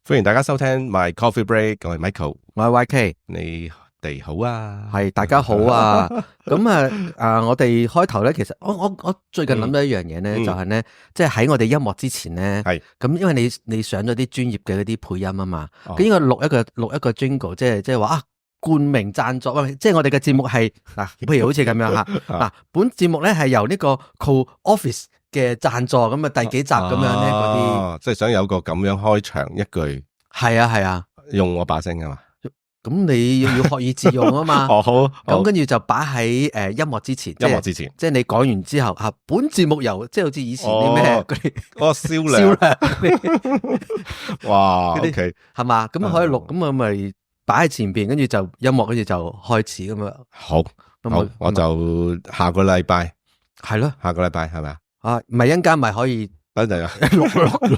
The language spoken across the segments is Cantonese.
歡迎大家收聽 My Coffee Break， 我係 Michael， 我係 YK， 你哋好啊？係大家好啊！咁我哋開頭咧，其實我最近諗到一樣嘢咧，就係咧，即係喺我哋音樂之前咧，係咁，因為你上咗啲專業嘅嗰啲配音啊嘛，咁應該錄一個 jingle， 即係話冠名贊助，即係我哋嘅節目係嗱，譬如好似咁樣吓嗱，本節目咧係由呢個 Co-Office 嘅贊助，咁第幾集咁樣咧嗰啲，即係想有個咁樣開場一句，係啊，用我把聲啊嘛。咁你要學以致用啊嘛。哦，好。咁跟住就擺喺音樂之前，即係你講完之後，本節目由即係好似以前啲咩嗰啲嗰個銷量，哇，OK，係嘛？咁可以錄，咁我咪擺喺前邊，跟住就音樂，跟住就開始咁樣。好，我就下個禮拜係咯，下個禮拜係咪啊？啊，唔係一陣間咪可以等陣錄，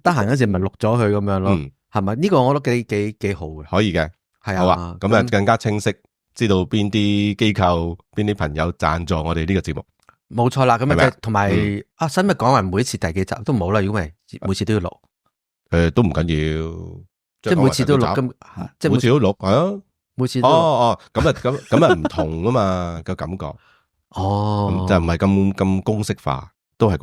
得閒嗰時咪錄咗佢咁樣咯，係咪？呢個我覺得幾好嘅，可以嘅，係啊。好啊，咁啊更加清晰，知道邊啲機構、邊啲朋友贊助我哋呢個節目。冇錯啦，咁啊同埋使唔使講話每次第幾集都唔好啦，如果咪每次都要錄，都唔緊要，即係每次都錄，咁即係每次都錄，係啊，每次都咁啊唔同啊嘛個感覺，就唔係咁公式化。都係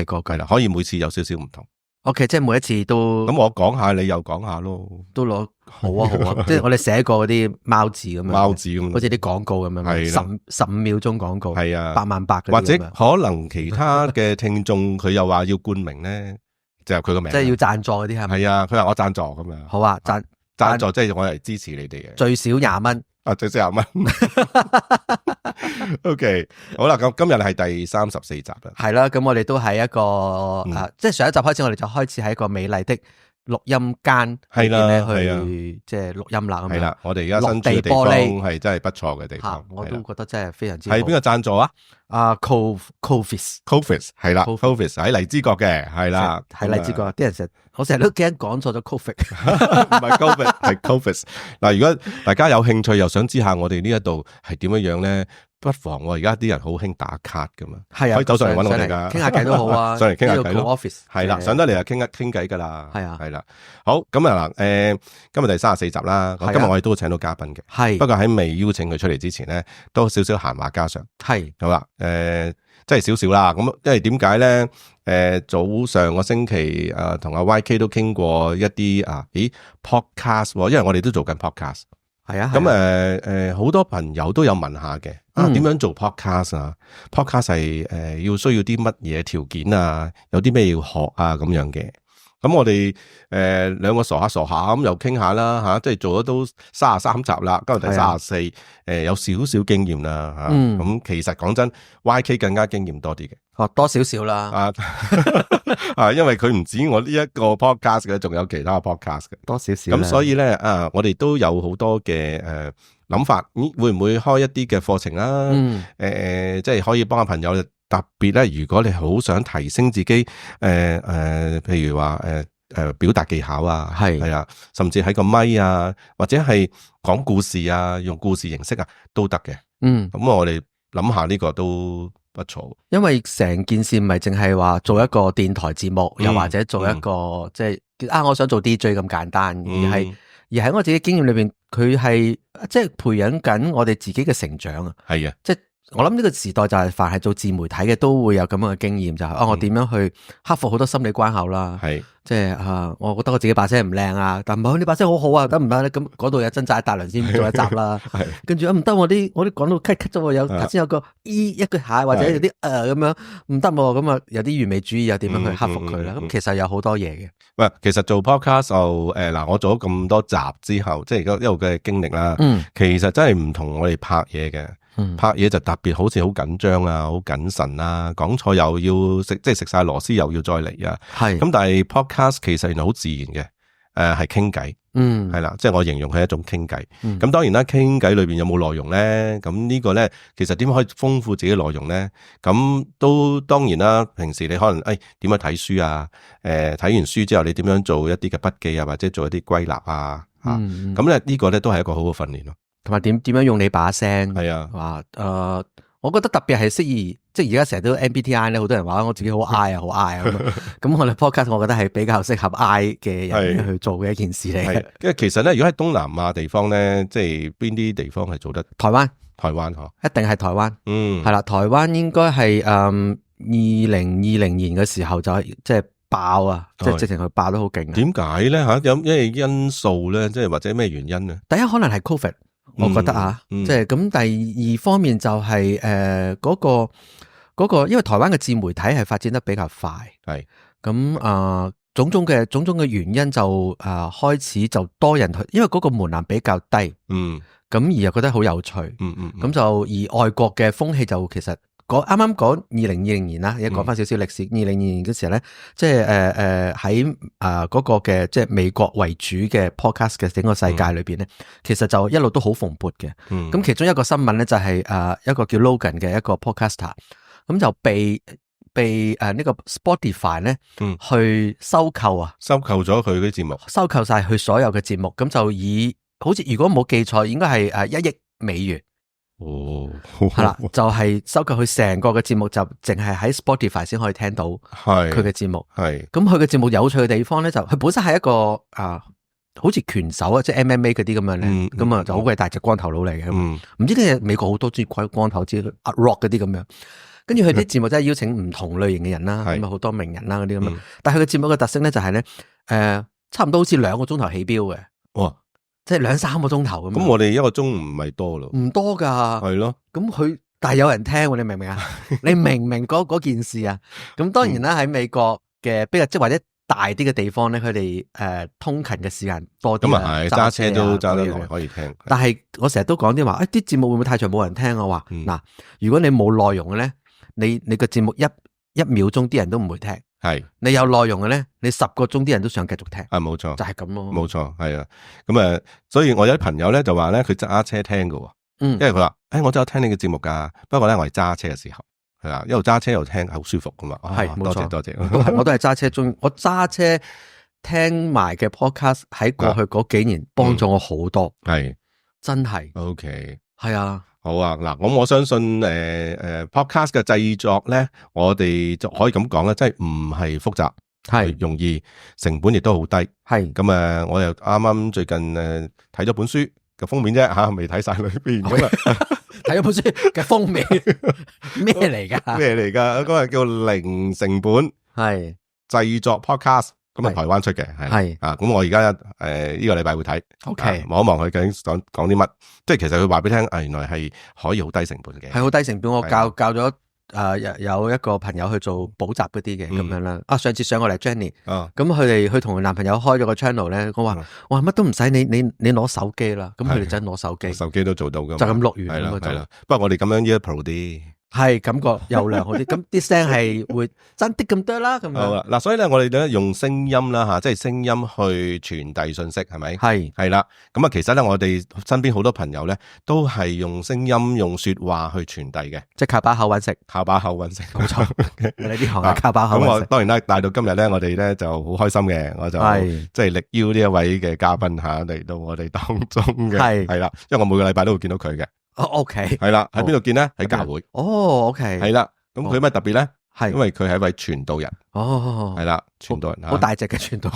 嗰句啦，可以每次有少少唔同。OK， 即係每一次都咁，我講下，你又講下咯。都攞好啊，即係我哋寫過嗰啲貓字咁樣，貓字咁，好似啲廣告咁樣，15秒鐘廣告，係啊，80000或者可能其他嘅聽眾佢又話要冠名咧，就係佢個名，即係要贊助嗰啲係咪？係啊，佢話我贊助咁樣。好啊，贊助即係我嚟支持你哋嘅，最少20蚊。最少20蚊。OK， 好啦，咁今日係第34集啦。係啦，咁我哋都係一個即係上一集開始，我哋就開始喺一個美麗的錄音間裏邊咧去即係錄音啦。係啦，我哋而家身處嘅地方係真係不錯嘅地方。我都覺得真係非常之好。係邊個贊助啊？Coffees 係啦 ，Coffees 喺荔枝角嘅，係啦，喺荔枝角。啲人我成日都驚講錯咗 Coffee， 唔係 Coffee， 係 Coffees。嗱，如果大家有興趣又想知下我哋呢一度係點樣樣咧，不妨而家啲人好興打卡噶嘛，係啊，可以走上嚟揾我哋噶，傾下偈都好啊，上嚟傾下偈咯。Office 係啦，上得嚟就傾偈噶啦，係啊，係啦。好，咁啊嗱，今日第34集啦，今日我哋都會請到嘉賓嘅，係。不過喺未邀請佢出嚟之前咧，都少少閒話家常，係。好啦，即係少少啦。咁因為點解咧？早上個星期同阿 YK 都傾過一啲podcast，因為我哋都做緊 podcast。係啊，咁好多朋友都有問下嘅，點樣做 podcast 啊？podcast 係要需要啲乜嘢條件啊？有啲咩要學啊？咁樣嘅。咁我哋兩個傻下咁又傾下啦吓，即係做咗都33集啦，今日第34，有少少經驗啦吓。咁其實講真 ，YK 更加經驗多啲嘅，多少少啦。因為佢唔止我呢一個 podcast 嘅，仲有其他 podcast 嘅，多少少。咁所以咧我哋都有好多嘅諗法，會唔會開一啲嘅課程啦？即係可以幫下朋友。特別咧，如果你好想提升自己，譬如話表達技巧啊，係啊，甚至喺個咪啊，或者係講故事啊，用故事形式啊，都得嘅。咁我哋諗下呢個都不錯。因為成件事唔係淨係話做一個電台節目，又或者做一個即係我想做 DJ 咁簡單，而喺我自己經驗裏邊，佢係即係培養緊我哋自己嘅成長啊。係啊，即係。我諗呢個時代就係凡係做自媒體嘅都會有咁樣嘅經驗，就係我點樣去克服好多心理關口啦。係即係我覺得我自己把聲唔靚啊，但唔係你把聲好好啊，得唔得咧？咁嗰度有掙扎一大輪先做一集啦。跟住唔得，我啲講到咳咗，有頭先有個一句下或者有啲咁樣唔得，咁啊有啲完美主義又點樣去克服佢啦？咁其實有好多嘢嘅。喂，其實做 podcast 就嗱，我做咗咁多集之後，即係一路嘅經歷啦。其實真係唔同我哋拍嘢嘅。拍嘢就特別好似好緊張啊，好謹慎啊，講錯又要食，即係食晒螺絲又要再嚟啊。係咁，但係 podcast 其實原來好自然嘅，係傾偈。係啦，即係我形容係一種傾偈。咁當然啦，傾偈裏邊有冇內容咧？咁呢個咧，其實點可以豐富自己嘅內容咧？咁都當然啦，平時你可能點樣睇書啊？睇完書之後你點樣做一啲嘅筆記啊，或者做一啲歸納啊？咁咧呢個咧都係一個好好訓練咯。同埋點樣用你把聲？係啊，話我覺得特別係適宜，即係而家成日都 MBTI 咧，好多人話我自己好 I 啊，好 I 啊咁我哋 podcast 我覺得係比較適合 I 嘅人去做嘅一件事嚟嘅。因為其實咧，如果喺東南亞地方咧，即係邊啲地方係做得？台灣嗬，一定係台灣。係啦，台灣應該係2020年嘅時候就係即係爆啊，即係直情佢爆得好勁。點解咧吓？有咩因素咧？即係或者咩原因咧？第一可能係 Covid。我覺得即係咁。第二方面就係嗰個，因為台灣嘅自媒體係發展得比較快，係咁種種嘅原因就開始就多人去，因為嗰個門檻比較低，咁而又覺得好有趣，咁就而外國嘅風氣就其實。啱啱講2020年啦，而家講翻少少歷史。2020年嘅時候咧，即係喺嗰個嘅即係美國為主嘅 podcast 嘅整個世界裏邊咧，其實就一路都好蓬勃嘅。咁其中一個新聞咧就係一個叫 Logan 嘅一個 podcaster，咁就被呢個 Spotify 咧去收購啊，收購咗佢啲節目，收購晒佢所有嘅節目，咁就以好似如果冇記錯，應該係1億美元。係啦，就係收購佢成個嘅節目，就淨係喺 Spotify 先可以聽到佢嘅節目。係咁，佢嘅節目有趣嘅地方咧，就佢本身係一個好似拳手啊，即係 MMA 嗰啲咁樣咧，咁啊就好鬼大隻光頭佬嚟嘅。唔知點解美國好多中意光頭，之 Rock 嗰啲咁樣。跟住佢啲節目真係邀請唔同類型嘅人啦，咁啊好多名人啦嗰啲咁樣。但係佢嘅節目嘅特色咧就係咧，差唔多好似2個鐘頭起標嘅。哇！即係2-3個鐘頭咁。咁我哋1個鐘唔係多咯，唔多噶。係咯。咁但係有人聽，你明唔明啊？你明唔明嗰件事啊？咁當然啦，喺美國嘅比較即係或者大啲嘅地方咧，佢哋通勤嘅時間多啲。咁啊係，揸車都揸得耐可以聽。但係我成日都講啲話，啲節目會唔會太長冇人聽？我話嗱，如果你冇內容嘅咧，你個節目一秒鐘啲人都唔會聽。係你有內容嘅咧，你10個鐘啲人都想繼續聽。冇錯，就係咁咯。冇錯，係啊。咁所以我有啲朋友咧就話咧，佢揸車聽㗎。因為佢話，我都有聽你嘅節目噶，不過咧我係揸車嘅時候，係啊，一路揸車又聽，好舒服噶嘛。係，多謝多謝。我都係揸車中，我揸車聽埋嘅 podcast 喺過去嗰幾年幫助我好多。係，真係。OK，係啊。好啊，嗱，咁我相信podcast 嘅製作咧，我哋就可以咁講啦，即係唔係複雜，係容易，成本亦都好低。係咁我又啱啱最近睇咗本書嘅封面啫吓，未睇晒裏邊咁啊，睇咗本書嘅封面咩嚟噶？咩嚟噶？嗰個叫零成本係製作 podcast。咁啊，台灣出嘅係咁我而家呢個禮拜會睇，OK，望一望佢究竟講啲乜，即係其實佢話俾你聽，原來係可以好低成本嘅，係好低成本。我教咗有一個朋友去做補習嗰啲嘅咁樣啦。上次上過嚟 Jenny，咁佢哋去同佢男朋友開咗個 channel 咧，我話乜都唔使，你攞手機啦，咁佢哋真係攞手機，手機都做到噶，就咁錄完咁係啦。不過我哋咁樣呢一 pro 啲。係感覺又良好啲，咁啲聲係會真啲咁多啦，咁樣。好啦，嗱，所以咧，我哋咧用聲音啦吓，即係聲音去傳遞信息，係咪？係啦，咁啊，其實咧，我哋身邊好多朋友咧，都係用聲音、用說話去傳遞嘅，即係靠把口搵食，靠把口搵食，冇錯。你呢行係靠把口搵食。咁我當然啦，帶到今日咧，我哋咧就好開心嘅，我就即係力邀呢一位嘅嘉賓吓嚟到我哋當中嘅，係啦，因為我每個禮拜都會見到佢嘅。OK，係啦，喺邊度見咧？喺教會。OK，係啦。咁佢有咩特別咧？係因為佢係一位傳道人。係啦，傳道人好大隻嘅傳道，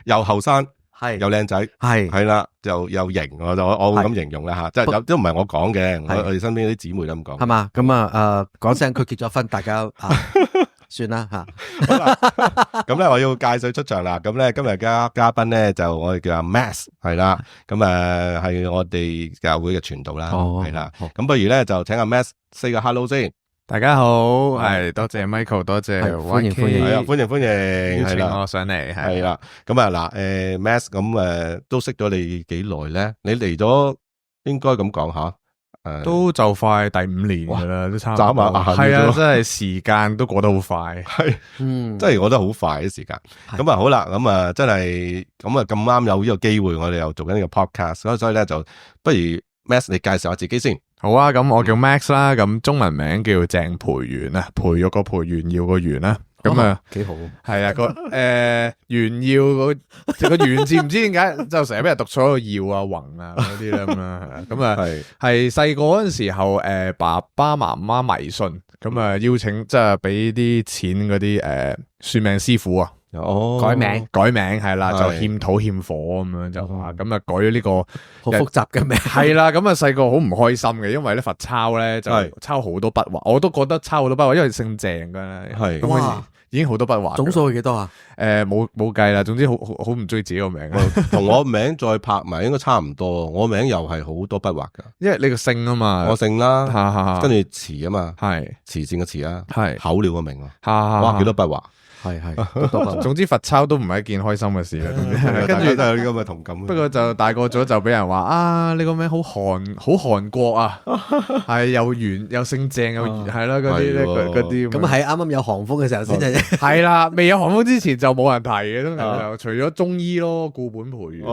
又後生，係又靚仔，係啦，又型。我會咁形容啦吓，即係都唔係我講嘅，我哋身邊啲姊妹都咁講。係嘛？咁講聲佢結咗婚，大家算啦吓。咁咧我要介紹出場啦。咁咧今日嘅嘉賓咧就我哋叫阿 Max 係啦。咁係我哋教會嘅傳道啦，係啦。咁不如咧就請阿 Max say 個 hello 先。大家好，係多謝 Michael， 多謝歡迎，係啊，歡迎邀請我上嚟，係啦。咁嗱，Max 咁都識咗你幾耐咧？你嚟咗應該咁講吓。都就快第5年噶啦，都差唔多。眨下眼係啊，真係時間都過得好快。係，真係過得好快啲時間。咁啊好啦，咁啊真係咁啊咁啱有呢個機會，我哋又做緊呢個 podcast，所以咧就不如 Max 你介紹下自己先。好啊，咁我叫 Max 啦，咁中文名叫鄭培元啊，培育個培，炫耀個炫啦。咁啊，幾好。係啊，炫耀個炫字唔知點解就成日俾人讀錯個耀啊、宏啊嗰啲啦咁啦。咁啊，係細個嗰陣時候，爸爸媽媽迷信，咁啊邀請即係俾啲錢嗰啲算命師傅啊。改名係啦，就欠土欠火咁樣就話，咁啊改咗呢個好複雜嘅名係啦，咁啊細個好唔開心嘅，因為咧罰抄咧就抄好多筆畫，我都覺得抄好多筆畫，因為姓鄭嘅，係哇已經好多筆畫，總數係幾多啊？冇計啦，總之好唔中意自己個名，同我名再拍埋應該差唔多，我名又係好多筆畫噶，因為你個姓啊嘛，我姓啦，跟住慈啊嘛，係慈善嘅慈啊，係口了個名啊，哇幾多筆畫。係，總之罰抄都唔係一件開心嘅事啦。跟住都有呢咁嘅同感。不過就大個咗就俾人話啊，你個名好韓國啊，係又圓又姓鄭又係啦嗰啲嗰啲。咁係啱啱有韓風嘅時候先係。係啦，未有韓風之前就冇人提嘅，通常就除咗中醫咯，固本培元。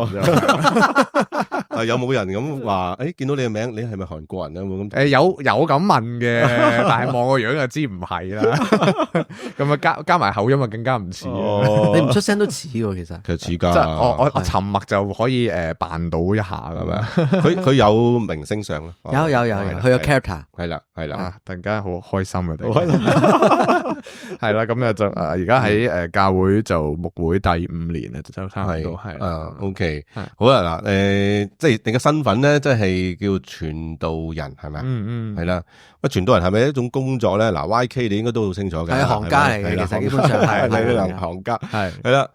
有冇人咁話？誒，見到你嘅名，你係咪韓國人啊？冇咁。有咁問嘅，但係望個樣就知唔係啦。咁啊加埋口音。更加唔似，你唔出聲都似喎，其實似噶。即係我沉默就可以扮到一下咁樣。佢有明星相咯，有，佢有 character，係啦，突然間好開心啊！係啦，咁就而家喺教會就牧會第5年啦，就差唔多係。OK，好啦嗱，即係你嘅身份咧，即係叫傳道人係咪？係啦。喂，傳道人係咪一種工作咧？嗱，YK 你應該都好清楚嘅，係行家嚟嘅，其實基本上係你行家，係啦。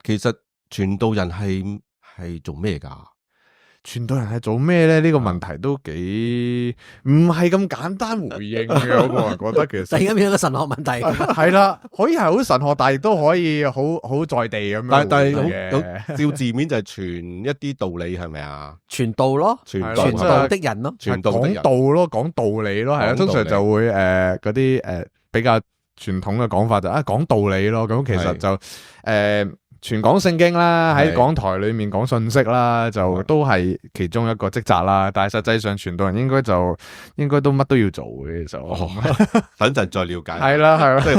其實傳道人係做咩噶？傳道人係做咩咧？呢個問題都幾唔係咁簡單回應嘅，我個人覺得其實。突然間變咗個神學問題，係啦，可以係好神學，但係都可以好在地咁樣。但係照字面就係傳一啲道理係咪啊？傳道咯，傳道的人咯，講道咯，講道理咯，係啦。通常就會嗰啲比較傳統嘅講法就講道理咯。咁其實就傳講聖經啦，喺講台裏面講信息啦，就都係其中一個職責啦。但係實際上傳道人應該都乜都要做嘅，其實。等陣再了解。係啦，即係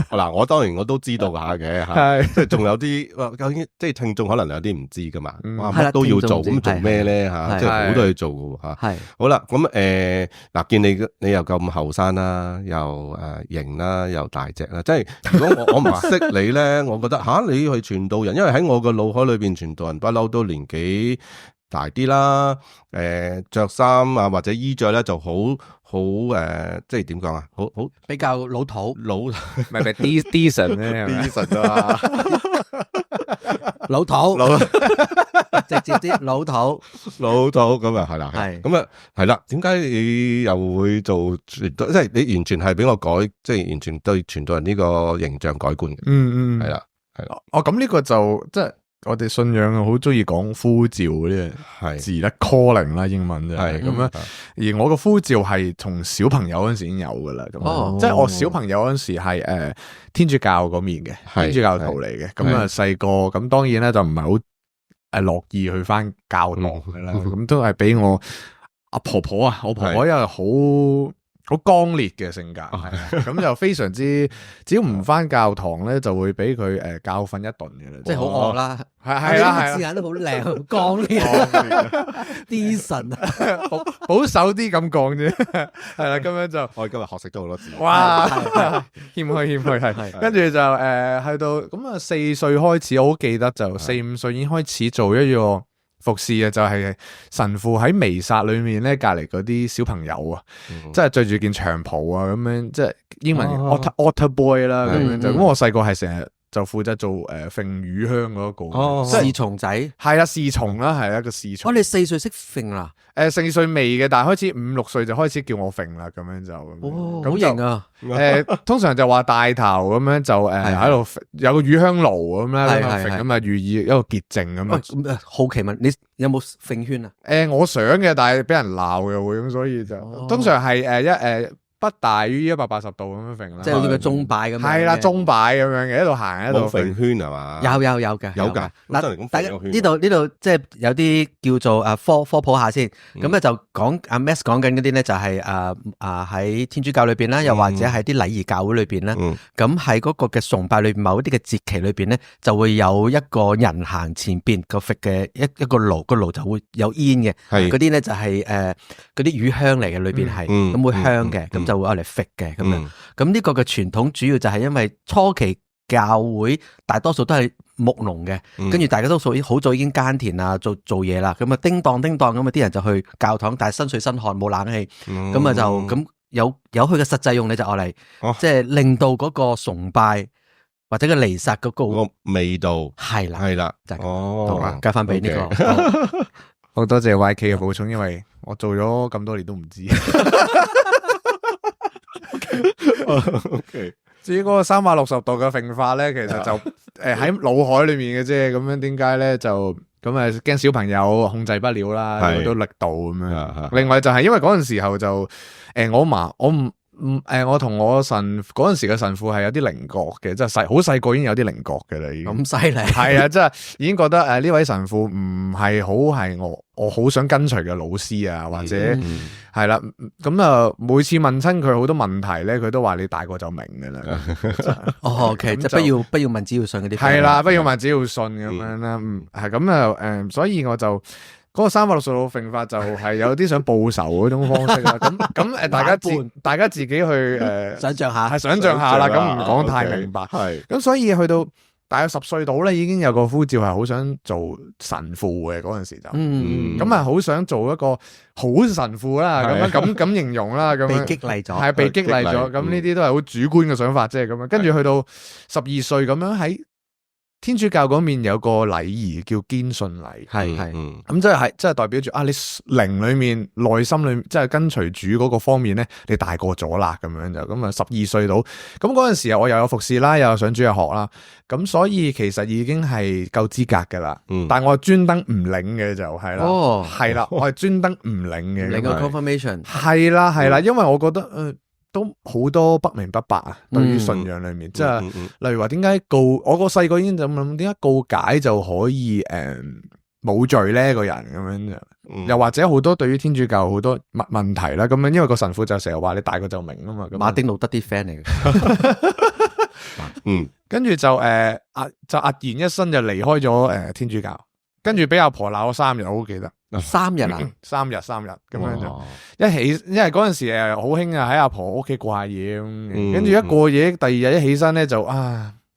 嗱，我當然我都知道下嘅吓，即係仲有啲究竟即係聽眾可能有啲唔知噶嘛，乜都要做，咁做咩咧吓？即係好多嘢做嘅吓。係好啦，咁嗱，見你又咁後生啦，又型啦，又大隻啦，即係如果我唔識你咧，我覺得吓你去傳道人，因為喺我個腦海裏邊，傳道人不嬲都年紀大啲啦，着衫啊或者衣着咧就好即係點講啊，好比較老土，唔係 decent 咧，decent 啊，老土，直接啲老土咁啊，係啦，係咁啊，係啦，點解你又會做傳道？即係你完全係俾我改，即係完全對傳道人呢個形象改觀嘅，係啦。咁呢個就即係我哋信仰好中意講呼召呢個字咧，calling 啦，英文就係咁樣。而我個呼召係從小朋友嗰陣時已經有噶啦，咁即係我小朋友嗰陣時係天主教嗰面嘅，天主教徒嚟嘅。咁啊細個咁當然咧就唔係好樂意去翻教堂噶啦，咁都係俾我阿婆婆啊，我婆婆因為好剛烈嘅性格，咁就非常之，只要唔翻教堂咧，就會俾佢教訓一頓嘅啦，即係好惡啦，係啦，字眼都好靚，好剛烈，decent，保守啲咁講啫，係啦，咁樣就我今日學識咗好多字，哇，謙虛係，跟住就去到咁啊4歲開始，我好記得就4、5歲已經開始做一個服侍嘅，就係神父喺彌撒裏面咧，隔籬嗰啲小朋友啊，即係着住件長袍啊，咁樣即係英文 altar boy 啦，咁樣就咁。我細個係成日就負責做揈魚香嗰個，侍從仔係啦，侍從啦，係一個侍從。你4歲識揈啦？4歲未嘅，但係開始5、6歲就開始叫我揈啦，咁樣就好型啊！通常就話帶頭咁樣就喺度有個魚香爐咁樣揈咁啊，寓意一個潔淨咁樣。好奇問你有冇揈圈啊？我想嘅，但係俾人鬧嘅會咁，所以就通常係不大於180度咁樣揈啦，即係好似個鐘擺咁樣。係啦，鐘擺咁樣嘅，一度行一度揈圈係嘛？有嘅，有㗎。嗱，大家呢度即係有啲叫做科普下先。咁咧就講阿 Max 講緊嗰啲咧，就係喺天主教裏邊啦，又或者喺啲禮儀教會裏邊咧。咁喺嗰個嘅崇拜裏邊，某一啲嘅節期裏邊咧，就會有一個人行前邊個揈嘅一個爐，個爐就會有煙嘅。嗰啲咧就係嗰啲魚香嚟嘅，裏邊係咁會香嘅。就會攞嚟揈嘅咁樣，咁呢個嘅傳統主要就係因為初期教會大多數都係牧農嘅，跟住大家都好早已經耕田啊，做嘢啦，咁啊叮當咁啊，啲人就去教堂，但係身水身汗冇冷氣，咁啊就咁有佢嘅實際用，你就攞嚟，即係令到嗰個崇拜或者個彌撒嗰個味道係啦，就係好啦，交翻俾呢個，好多謝 YK 嘅補充，因為我做咗咁多年都唔知。OK，至於嗰個360度嘅揈法咧，其實就喺腦海裏面嘅啫。咁樣點解咧？就咁驚小朋友控制不了啦，好多力度咁樣。另外就係因為嗰陣時候就我同我神嗰陣時嘅神父係有啲靈覺嘅，即係好細個已經有啲靈覺嘅啦，已經咁犀利。係啊，即係已經覺得呢位神父唔係我好想跟隨嘅老師啊，或者係啦，咁啊每次問親佢好多問題咧，佢都話你大個就明㗎啦。OK，即係不要問只要信嗰啲。係啦，不要問只要信咁樣啦。係咁啊，所以我就。嗰個360度揈法就係有啲想報仇嗰種方式啦，咁大家自己去想象下，係想象下啦，咁唔講太明白。係咁，所以去到大約10歲到咧，已經有個呼召係好想做神父嘅嗰陣時就，咁啊好想做一個好神父啦，咁形容啦，咁被激勵咗，係被激勵咗，咁呢啲都係好主觀嘅想法啫，咁樣跟住去到12歲咁樣喺。天主教嗰面有個禮儀叫堅信禮，係咁即係代表住你靈裏面、內心裏面，即係跟隨主嗰個方面咧，你大個咗啦，咁樣就咁啊12歲到，咁嗰陣時我又有服侍啦，又有上主日學啦，咁所以其實已經係夠資格噶啦，但係我係專登唔領嘅就係啦，係啦，我係專登唔領嘅，領個 confirmation，係啦，因為我覺得都好多不明不白啊！對於信仰裏面，即係例如話點解我個細個已經就咁諗，點解告解就可以冇罪咧？個人咁樣就，又或者好多對於天主教好多問題啦，咁樣因為個神父就成日話你大個就明啊嘛。馬丁路德啲 friend 嚟嘅，跟住就就黯然一身就離開咗天主教，跟住俾阿婆鬧咗3日，我好記得。3日啊，3日咁樣就一起，因為嗰陣時好興啊，喺阿婆屋企過下夜咁，跟住一過夜，第2日一起身咧就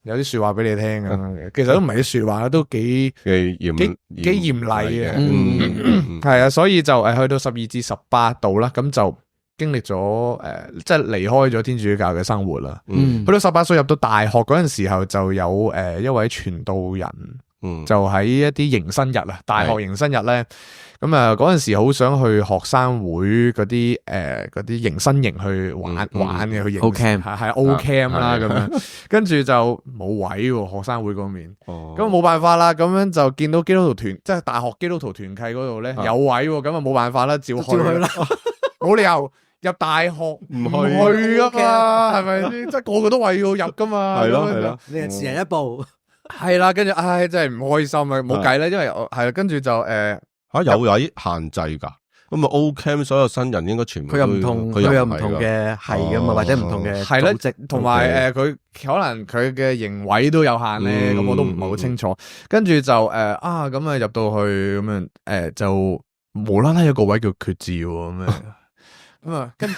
有啲說話俾你聽咁樣嘅，其實都唔係啲說話，都幾嚴厲嘅，係啊，所以就去到12至18度啦，咁就經歷咗即係離開咗天主教嘅生活啦。去到18歲入到大學嗰陣時候，就有一位傳道人。就喺一啲迎新日啊，大學迎新日咧，咁啊嗰陣時好想去學生會嗰啲迎新營去玩嘅，去迎 O-Camp 係 O-Camp 啦咁樣，跟住就冇位喎，學生會嗰面，咁冇辦法啦，咁樣就見到基督徒團，即係大學基督徒團契嗰度咧有位喎，咁啊冇辦法啦，照去啦，冇理由入大學唔去啊嘛，係咪先？即係個個都為要入噶嘛，係咯，你係遲人一步。係啦，跟住真係唔開心啊，冇計啦，因為係啦，跟住就有位限制噶，咁啊 O-Camp 所有新人應該全部佢有唔同嘅係噶嘛，或者唔同嘅組織，同埋佢可能佢嘅營位都有限咧，咁我都唔係好清楚。跟住就咁啊入到去咁樣就無啦啦有個位叫決志咁樣，跟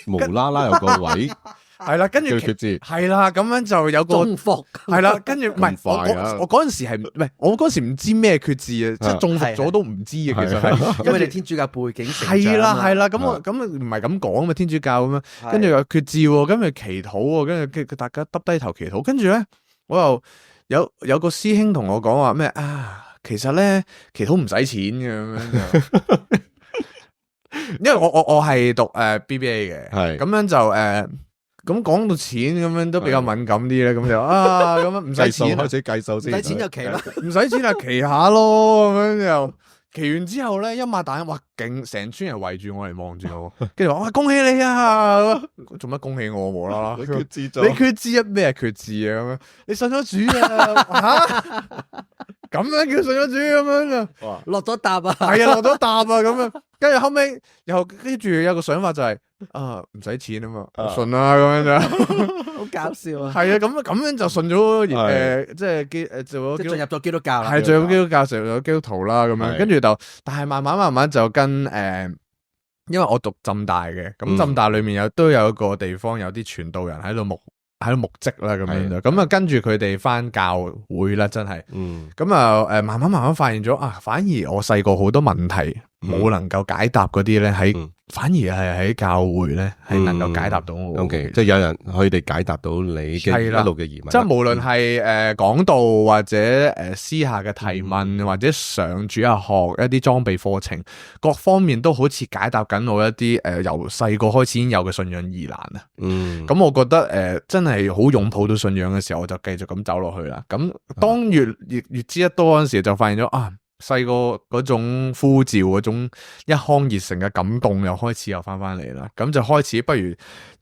無啦啦有個位。係啦，跟住係啦，咁樣就有個中伏，係啦，跟住唔係我嗰陣時係唔係我嗰時唔知咩決志啊，即係中伏咗都唔知啊，其實係因為你天主教背景係啦，咁我咁唔係咁講啊嘛，天主教咁樣，跟住又決志，跟住祈禱，跟住大家耷低頭祈禱，跟住咧我又有個師兄同我講話咩啊，其實咧祈禱唔使錢嘅咁樣就，因為我係讀BBA 嘅，係咁樣就咁講到錢咁樣都比較敏感啲咧，咁就啊咁樣唔使錢，開始計數先，唔使錢就祈啦，唔使錢就祈下咯，咁樣就。祈完之後咧，一擘大眼，哇，勁成村人圍住我嚟望住我，跟住話：哇，恭喜你啊！做乜恭喜我無啦啦？你決志咗？你決志咩決志啊？咁樣你信咗主啊？吓咁樣叫信咗主咁樣就落咗答啊？係啊，落咗答啊咁樣。跟住後尾又跟住有個想法就係唔使錢啊嘛，信啦咁樣就好搞笑啊！係啊，咁樣就信咗即係做咗進入咗基督教啦，係進入基督教成咗基督徒啦咁樣，跟住就但係慢慢就跟因為我讀浸大嘅，咁浸大裏面都有一個地方有啲傳道人喺度目擊啦咁樣就，咁啊跟住佢哋翻教會啦，真係，咁啊慢慢發現咗反而我細個好多問題冇能夠解答嗰啲咧，反而係喺教會咧係能夠解答到我。OK， 即係有人可以哋解答到你嘅一路嘅疑問。即係無論係講道或者私下嘅提問，或者上主日學一啲裝備課程，各方面都好似解答緊我一啲由細個開始已經有嘅信仰疑難啊。咁我覺得真係好擁抱到信仰嘅時候，我就繼續咁走落去啦。咁當越知得多嗰陣時，就發現咗細個嗰種呼召嗰種一腔熱誠嘅感動又開始又翻嚟啦，咁就開始不如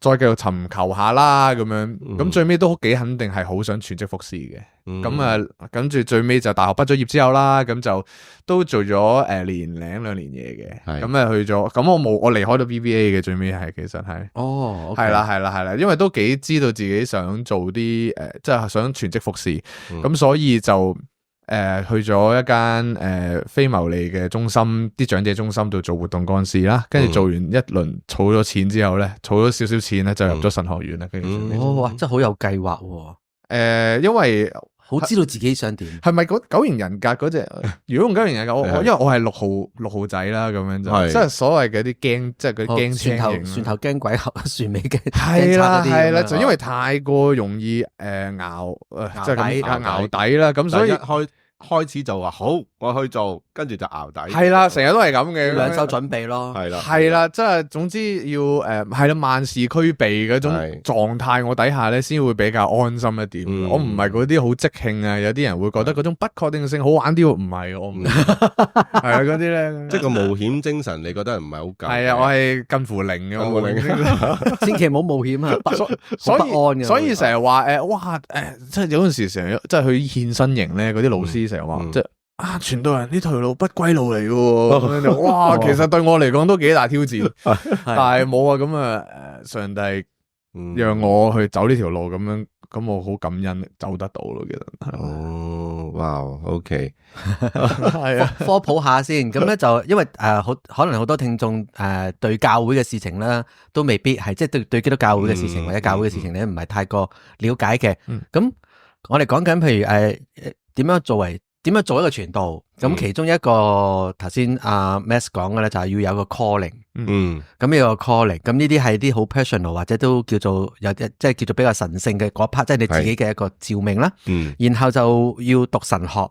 再繼續尋求下啦咁樣，咁最尾都幾肯定係好想全職服侍嘅，咁跟住最尾就大學畢咗業之後啦，咁就都做咗1.5年2年嘢嘅，咁去咗，咁我離開咗 BBA 嘅，最尾係其實係係啦，因為都幾知道自己想做啲即係想全職服侍，咁所以就去咗一間非牟利嘅中心，啲長者中心度做活動幹事啦，跟住做完一輪儲咗錢之後咧，儲咗少少錢咧就入咗神學院啦。跟住哇，真係好有計劃喎！因為好知道自己想點，係咪九型人格嗰隻？如果用九型人格，因為我係六號仔啦，咁樣就即係所謂嘅啲驚，即係嗰啲驚青船頭驚鬼後，船尾驚係啦，就因為太過容易熬即係咁熬底啦，咁所以開始就話好，我去做，跟住就熬底。係啦，成日都係咁嘅，兩手準備咯。係啦，即係總之要係啦，萬事俱備嗰種狀態，我底下咧先會比較安心一點。我唔係嗰啲好即興啊，有啲人會覺得嗰種不確定性好玩啲，唔係我唔係啊嗰啲咧，即係個冒險精神，你覺得唔係好夠？係啊，我係近乎零嘅，千祈唔好冒險啊，所以成日話哇即係有陣時成日即係去獻身營咧，嗰啲老師成日話即係。傳道人呢條路不歸路嚟嘅，哇！其實對我嚟講都幾大挑戰，但係冇啊，咁啊，上帝讓我去走呢條路，咁我好感恩走得到咯，其實。哦，哇 ，OK， 係啊，科普下先，咁咧就因為可能好多聽眾對教會嘅事情咧，都未必係即係對基督教會嘅事情或者教會嘅事情咧，唔係太過了解嘅。咁我哋講緊譬如點樣做一個傳道？咁其中一個頭先阿 Max 講嘅咧，就係要有個 calling。咁有個 calling，咁呢啲係啲好 personal 或者都叫做有即係叫做比較神聖嘅嗰 part，即係你自己嘅一個召命啦。然後就要讀神學，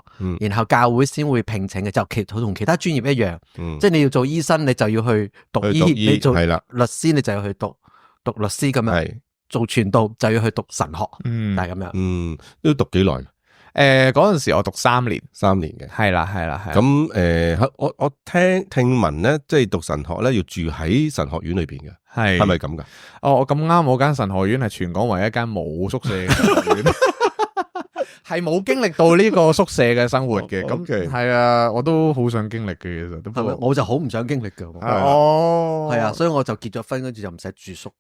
然後教會先會聘請嘅，就同其他專業一樣。即係你要做醫生，你就要去讀醫；你做律師，你就要去讀律師咁樣。做傳道就要去讀神學，但係咁樣。都讀幾耐？嗰陣時我讀3年嘅，係啦。咁我聽聞咧，即係讀神學咧，要住喺神學院裏邊嘅，係咪咁噶？我咁啱，我間神學院係全港唯一一間冇宿舍嘅神學院，係冇經歷到呢個宿舍嘅生活嘅。咁係啊，我都好想經歷嘅，其實都我就好唔想經歷嘅。係啊，所以我就結咗婚，跟住就唔使住宿。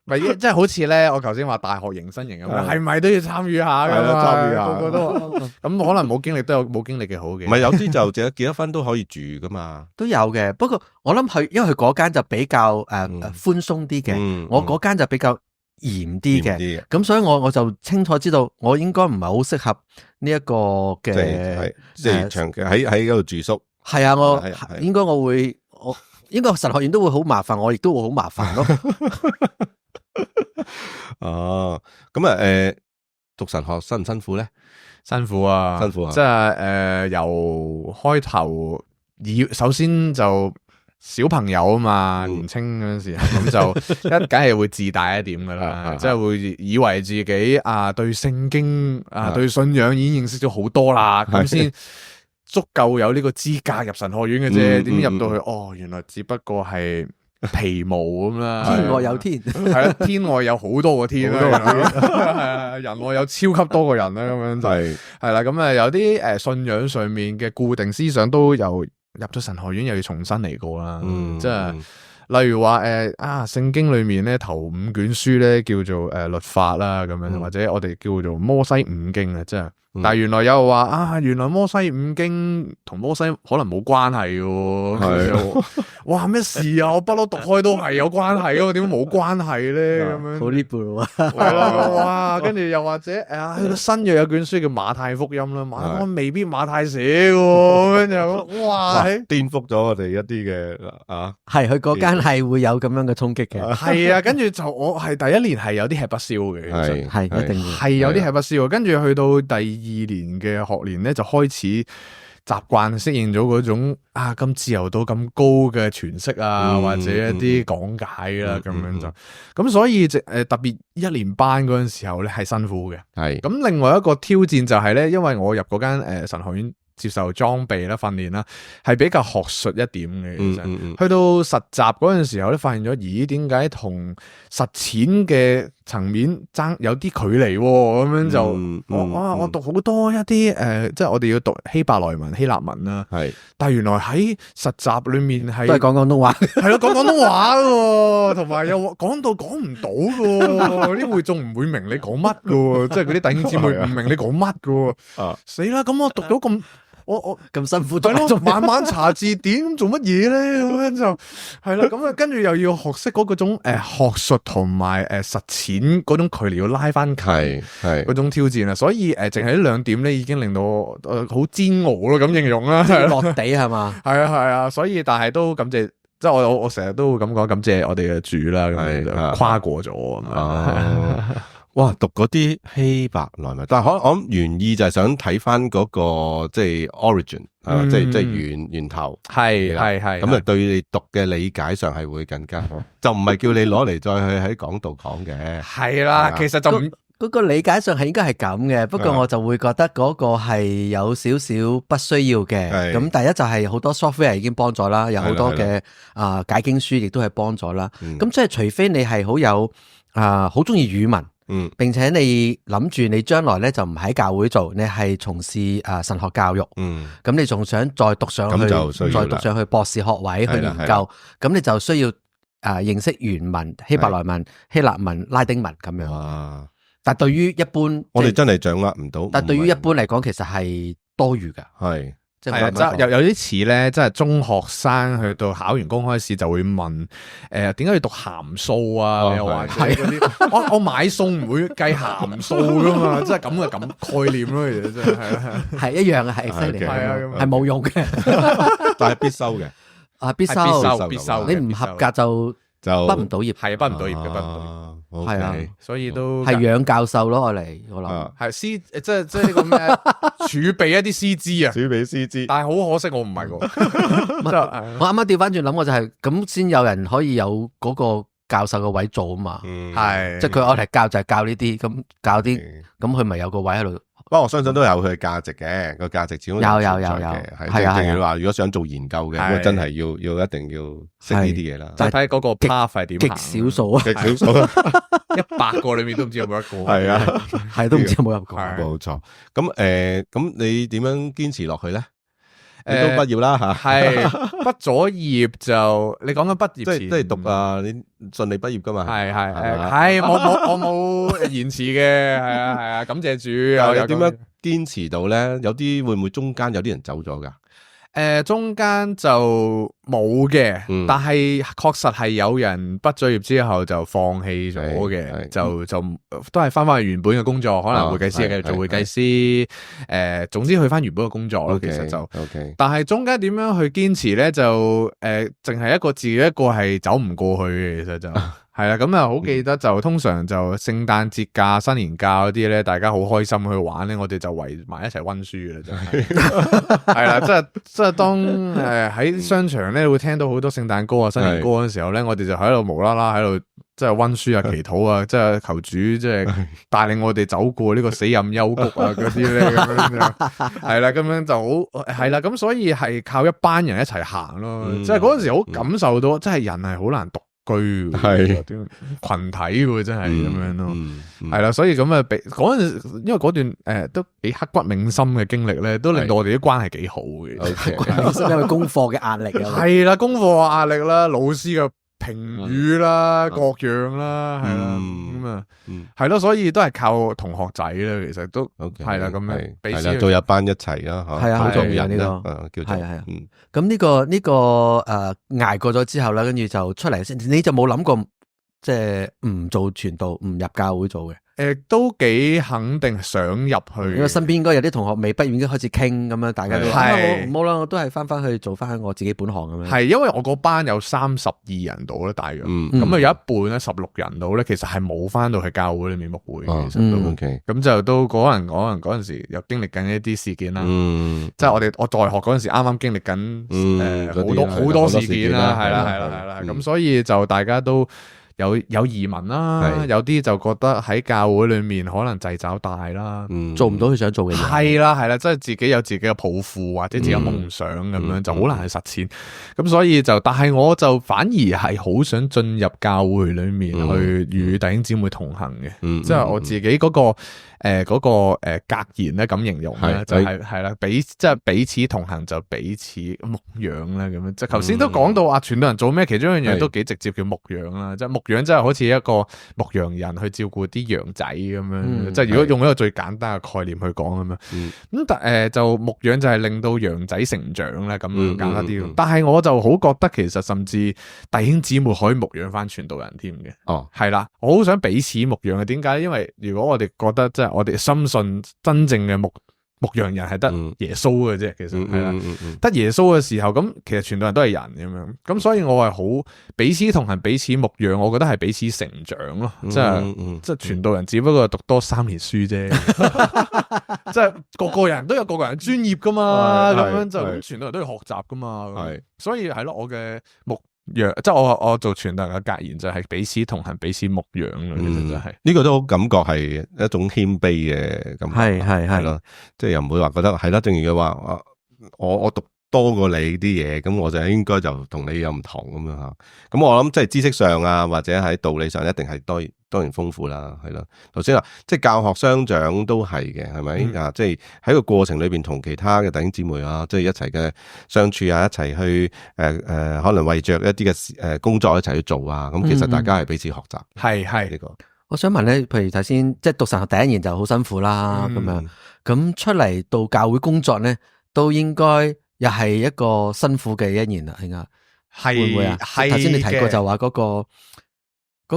咪即係好似咧，我頭先話大學迎新營咁樣，係咪都要參與下噶嘛？參與下，個個都咁可能冇經歷都有冇經歷嘅好嘅。唔係有啲就淨係結咗婚都可以住噶嘛？都有嘅，不過我諗佢因為佢嗰間就比較寬鬆啲嘅，我嗰間就比較嚴啲嘅，咁所以我就清楚知道我應該唔係好適合呢一個嘅，即係長期喺嗰度住宿。係啊，我應該我應該神學院都會好麻煩，我亦都會好麻煩咯。哦，咁啊，讀神學辛唔辛苦咧？辛苦啊，辛苦啊！即係由開頭首先就小朋友啊嘛，年青嗰陣時咁就梗係會自大一點噶啦，即係會以為自己對聖經對信仰已經認識咗好多啦，咁先足夠有呢個資格入神學院嘅啫。點入到去，原來只不過係皮毛咁啦，天外有天，係啦，天外有好多個天啦，人外有超級多個人啦，咁樣就係啦。咁有啲信仰上面嘅固定思想都由入咗神學院又要重新嚟過啦。即係例如話聖經裏面咧頭5卷書咧叫做律法啦，咁樣或者我哋叫做摩西五經啊，即係。但係原來有話原來摩西五經同摩西可能冇關係嘅，哇咩事啊？我不嬲讀開都係有關係嘅，點解冇關係咧？咁樣好 liberal 啊，係啦，哇！跟住又或者去到新約有卷書叫馬太福音啦，馬太福音未必馬太寫嘅，跟住哇，顛覆咗我哋一啲嘅係佢嗰間係會有咁樣嘅衝擊嘅，係啊，跟住就我係第一年係有啲吃不消嘅，係一定係有啲吃不消，跟住去到第2年嘅學年咧，就開始習慣適應咗嗰種咁自由度咁高嘅詮釋或者一啲講解啦，咁樣就咁，所以特別1年班嗰陣時候咧係辛苦嘅。係咁，另外一個挑戰就係咧，因為我入嗰間神學院接受裝備啦、訓練啦，係比較學術一點嘅。其實去到實習嗰陣時候咧，發現咗，咦，點解同實踐嘅層面有啲距離咁樣就我讀好多一啲即係我哋要讀希伯來文、希臘文啦，係，但係原來喺實習裏面係都係講廣東話，係咯，講廣東話嘅，同埋又講到講唔到嘅，啲會眾唔會明你講乜嘅，即係嗰啲弟兄姊妹唔明你講乜嘅，死啦！咁我讀到咁。我咁辛苦，係咯，晚晚查字典做乜嘢咧？咁樣就係啦，咁跟住又要學識嗰種學術同埋實踐嗰種距離要拉翻近，係嗰種挑戰啊！所以淨係呢2點咧，已經令到我好煎熬咯，咁形容啦，落地係嘛？係啊，所以但係都感謝，即係我成日都會咁講，感謝我哋嘅主啦，咁就跨過咗哇！讀嗰啲希伯來文，但係我諗原意就係想睇翻嗰個即係 origin，即係源頭，係咁啊，對你讀嘅理解上係會更加好，就唔係叫你攞嚟再去喺講道講嘅。係啦，其實就嗰個理解上係應該係咁嘅，不過我就會覺得嗰個係有少少不需要嘅。咁第一就係好多 software 已經幫咗啦，有好多嘅解經書亦都係幫咗啦。咁即係除非你係好有好中意語文。並且你諗住你將來咧就唔喺教會做，你係從事神學教育，咁你仲想再讀上去，再讀上去博士學位去研究，咁你就需要認識原文、希伯來文、希臘文、拉丁文咁樣。但對於一般，我哋真係掌握唔到。但對於一般嚟講，其實係多餘噶。係。有啲似咧，即係中學生去到考完公開試就會問，點解要讀函數啊？又或者嗰啲，我買餸唔會計函數噶嘛，即係咁嘅概念咯，其實真係一樣嘅，係冇用嘅，但係必修嘅，必修，你唔合格就畢唔到業，係畢唔到業嘅，畢唔到業。係啊，所以都係養教授咯，我諗係師，即係呢個咩儲備一啲師資啊，儲備師資。但係好可惜，我唔係個。我啱啱調翻轉諗，我就係咁先有人可以有嗰個教授嘅位做啊嘛。係，即係佢我嚟教就係教呢啲，咁教啲，咁佢咪有個位喺度。不過我相信都有佢嘅價值嘅，個價值始終有係即係正如話，如果想做研究嘅，咁真係要一定要識呢啲嘢啦。就睇嗰個 path 係點行，極少數啊，極少數，100個裏面都唔知有冇一個。係啊，係都唔知有冇一個。冇錯。咁你點樣堅持落去咧？你都畢業啦吓，係畢咗業就你講緊畢業前即係讀你順利畢業噶嘛？係我冇延遲嘅，係啊，感謝主。又點樣堅持到咧？有啲會唔會中間有啲人走咗噶？中間就冇嘅，但係確實係有人畢咗業之後就放棄咗嘅，就都係翻去原本嘅工作，可能會計師繼續做會計師，總之去翻原本嘅工作咯。其實就，但係中間點樣去堅持咧？就淨係自己一個係走唔過去嘅，其實就係啦，咁啊好記得就通常就聖誕節假、新年假嗰啲咧，大家好開心去玩咧，我哋就圍埋一齊溫書嘅啦，真係係啦，即係當喺商場咧會聽到好多聖誕歌啊、新年歌嗰陣時候咧，我哋就喺度無啦啦喺度即係溫書啊、祈禱啊，即係求主即係帶領我哋走過呢個死蔭幽谷啊嗰啲咧，咁樣係啦，咁樣就好係啦，咁所以係靠一班人一齊行咯，即係嗰陣時好感受到，即係人係好難獨居係群體嘅真係咁樣咯，係啦，所以咁啊，嗰陣因為嗰段都幾刻骨銘心嘅經歷咧，都令到我哋啲關係幾好嘅。因為功課嘅壓力啊，係啦，功課嘅壓力啦，老師嘅評語啦，各樣啦，係啦，咁啊，係咯，所以都係靠同學仔咧，其實都係啦，咁樣係啦，做一班一齊啦，係啊，好重要呢個，叫做係啊，咁呢個捱過咗之後咧，跟住就出嚟先，你就冇諗過即係唔做傳道，唔入教會做嘅。都幾肯定想入去，因為身邊應該有啲同學未畢業已經開始傾咁樣，大家都係冇啦，我都係翻去做翻我自己本行咁樣。係因為我嗰班有32人度咧，大約咁啊有一半咧16人度咧，其實係冇翻到去教會裏面牧會嘅，其實都 OK。咁就都可能嗰陣時又經歷緊一啲事件啦，即係我在學嗰陣時啱啱經歷緊好多事件啦，係啦，咁所以就大家都有移民啦，有啲就覺得喺教會裏面可能掣肘大啦，做唔到佢想做嘅嘢。係啦，即係自己有自己嘅抱負或者自己嘅夢想咁樣，就好難去實踐。咁所以就，但係我就反而係好想進入教會裏面去與弟兄姊妹同行嘅，即係我自己嗰個格言咧咁形容咧，就係啦，即係彼此同行就彼此牧養啦，咁樣。即係頭先都講到傳道人做咩，其中一樣嘢都幾直接叫牧養啦，即係牧養真係好似一個牧羊人去照顧啲羊仔咁樣，即係如果用一個最簡單嘅概念去講咁樣，咁但就牧養就係令到羊仔成長咧，咁簡單啲。但係我就好覺得其實甚至弟兄姊妹可以牧養翻傳道人添嘅。哦，係啦，我好想彼此牧養嘅。點解？因為如果我哋覺得即係我哋深信真正嘅牧羊人係得耶穌嘅啫，其實係啦，得耶穌嘅時候，咁其實傳道人都係人咁樣，咁所以我係好彼此同行、彼此牧養，我覺得係彼此成長咯，即係傳道人只不過讀多3年書啫，即係個個人都有個個人專業噶嘛，咁樣就傳道人都要學習噶嘛，係，所以係咯，我嘅即係我做傳道人嘅格言就係彼此同行、彼此牧養咯，其實就係呢個都感覺係一種謙卑嘅感覺，係咯，即係又唔會話覺得係啦，正如佢話我讀多過你啲嘢，咁我就應該就同你有唔同咁樣吓。咁我諗即係知識上啊，或者喺道理上一定係當然豐富啦，係咯。頭先話即係教學相長都係嘅，係咪啊？即係喺個過程裏邊同其他嘅弟兄姊妹啊，即係一齊嘅相處啊，一齊去可能為着一啲嘅工作一齊去做啊。咁其實大家係彼此學習。係呢個。我想問咧，譬如頭先即係讀神學第一年就好辛苦啦，咁樣咁出嚟到教會工作咧，都應該又係一個辛苦嘅一年啦，係啊，會唔會啊？頭先你提過就話嗰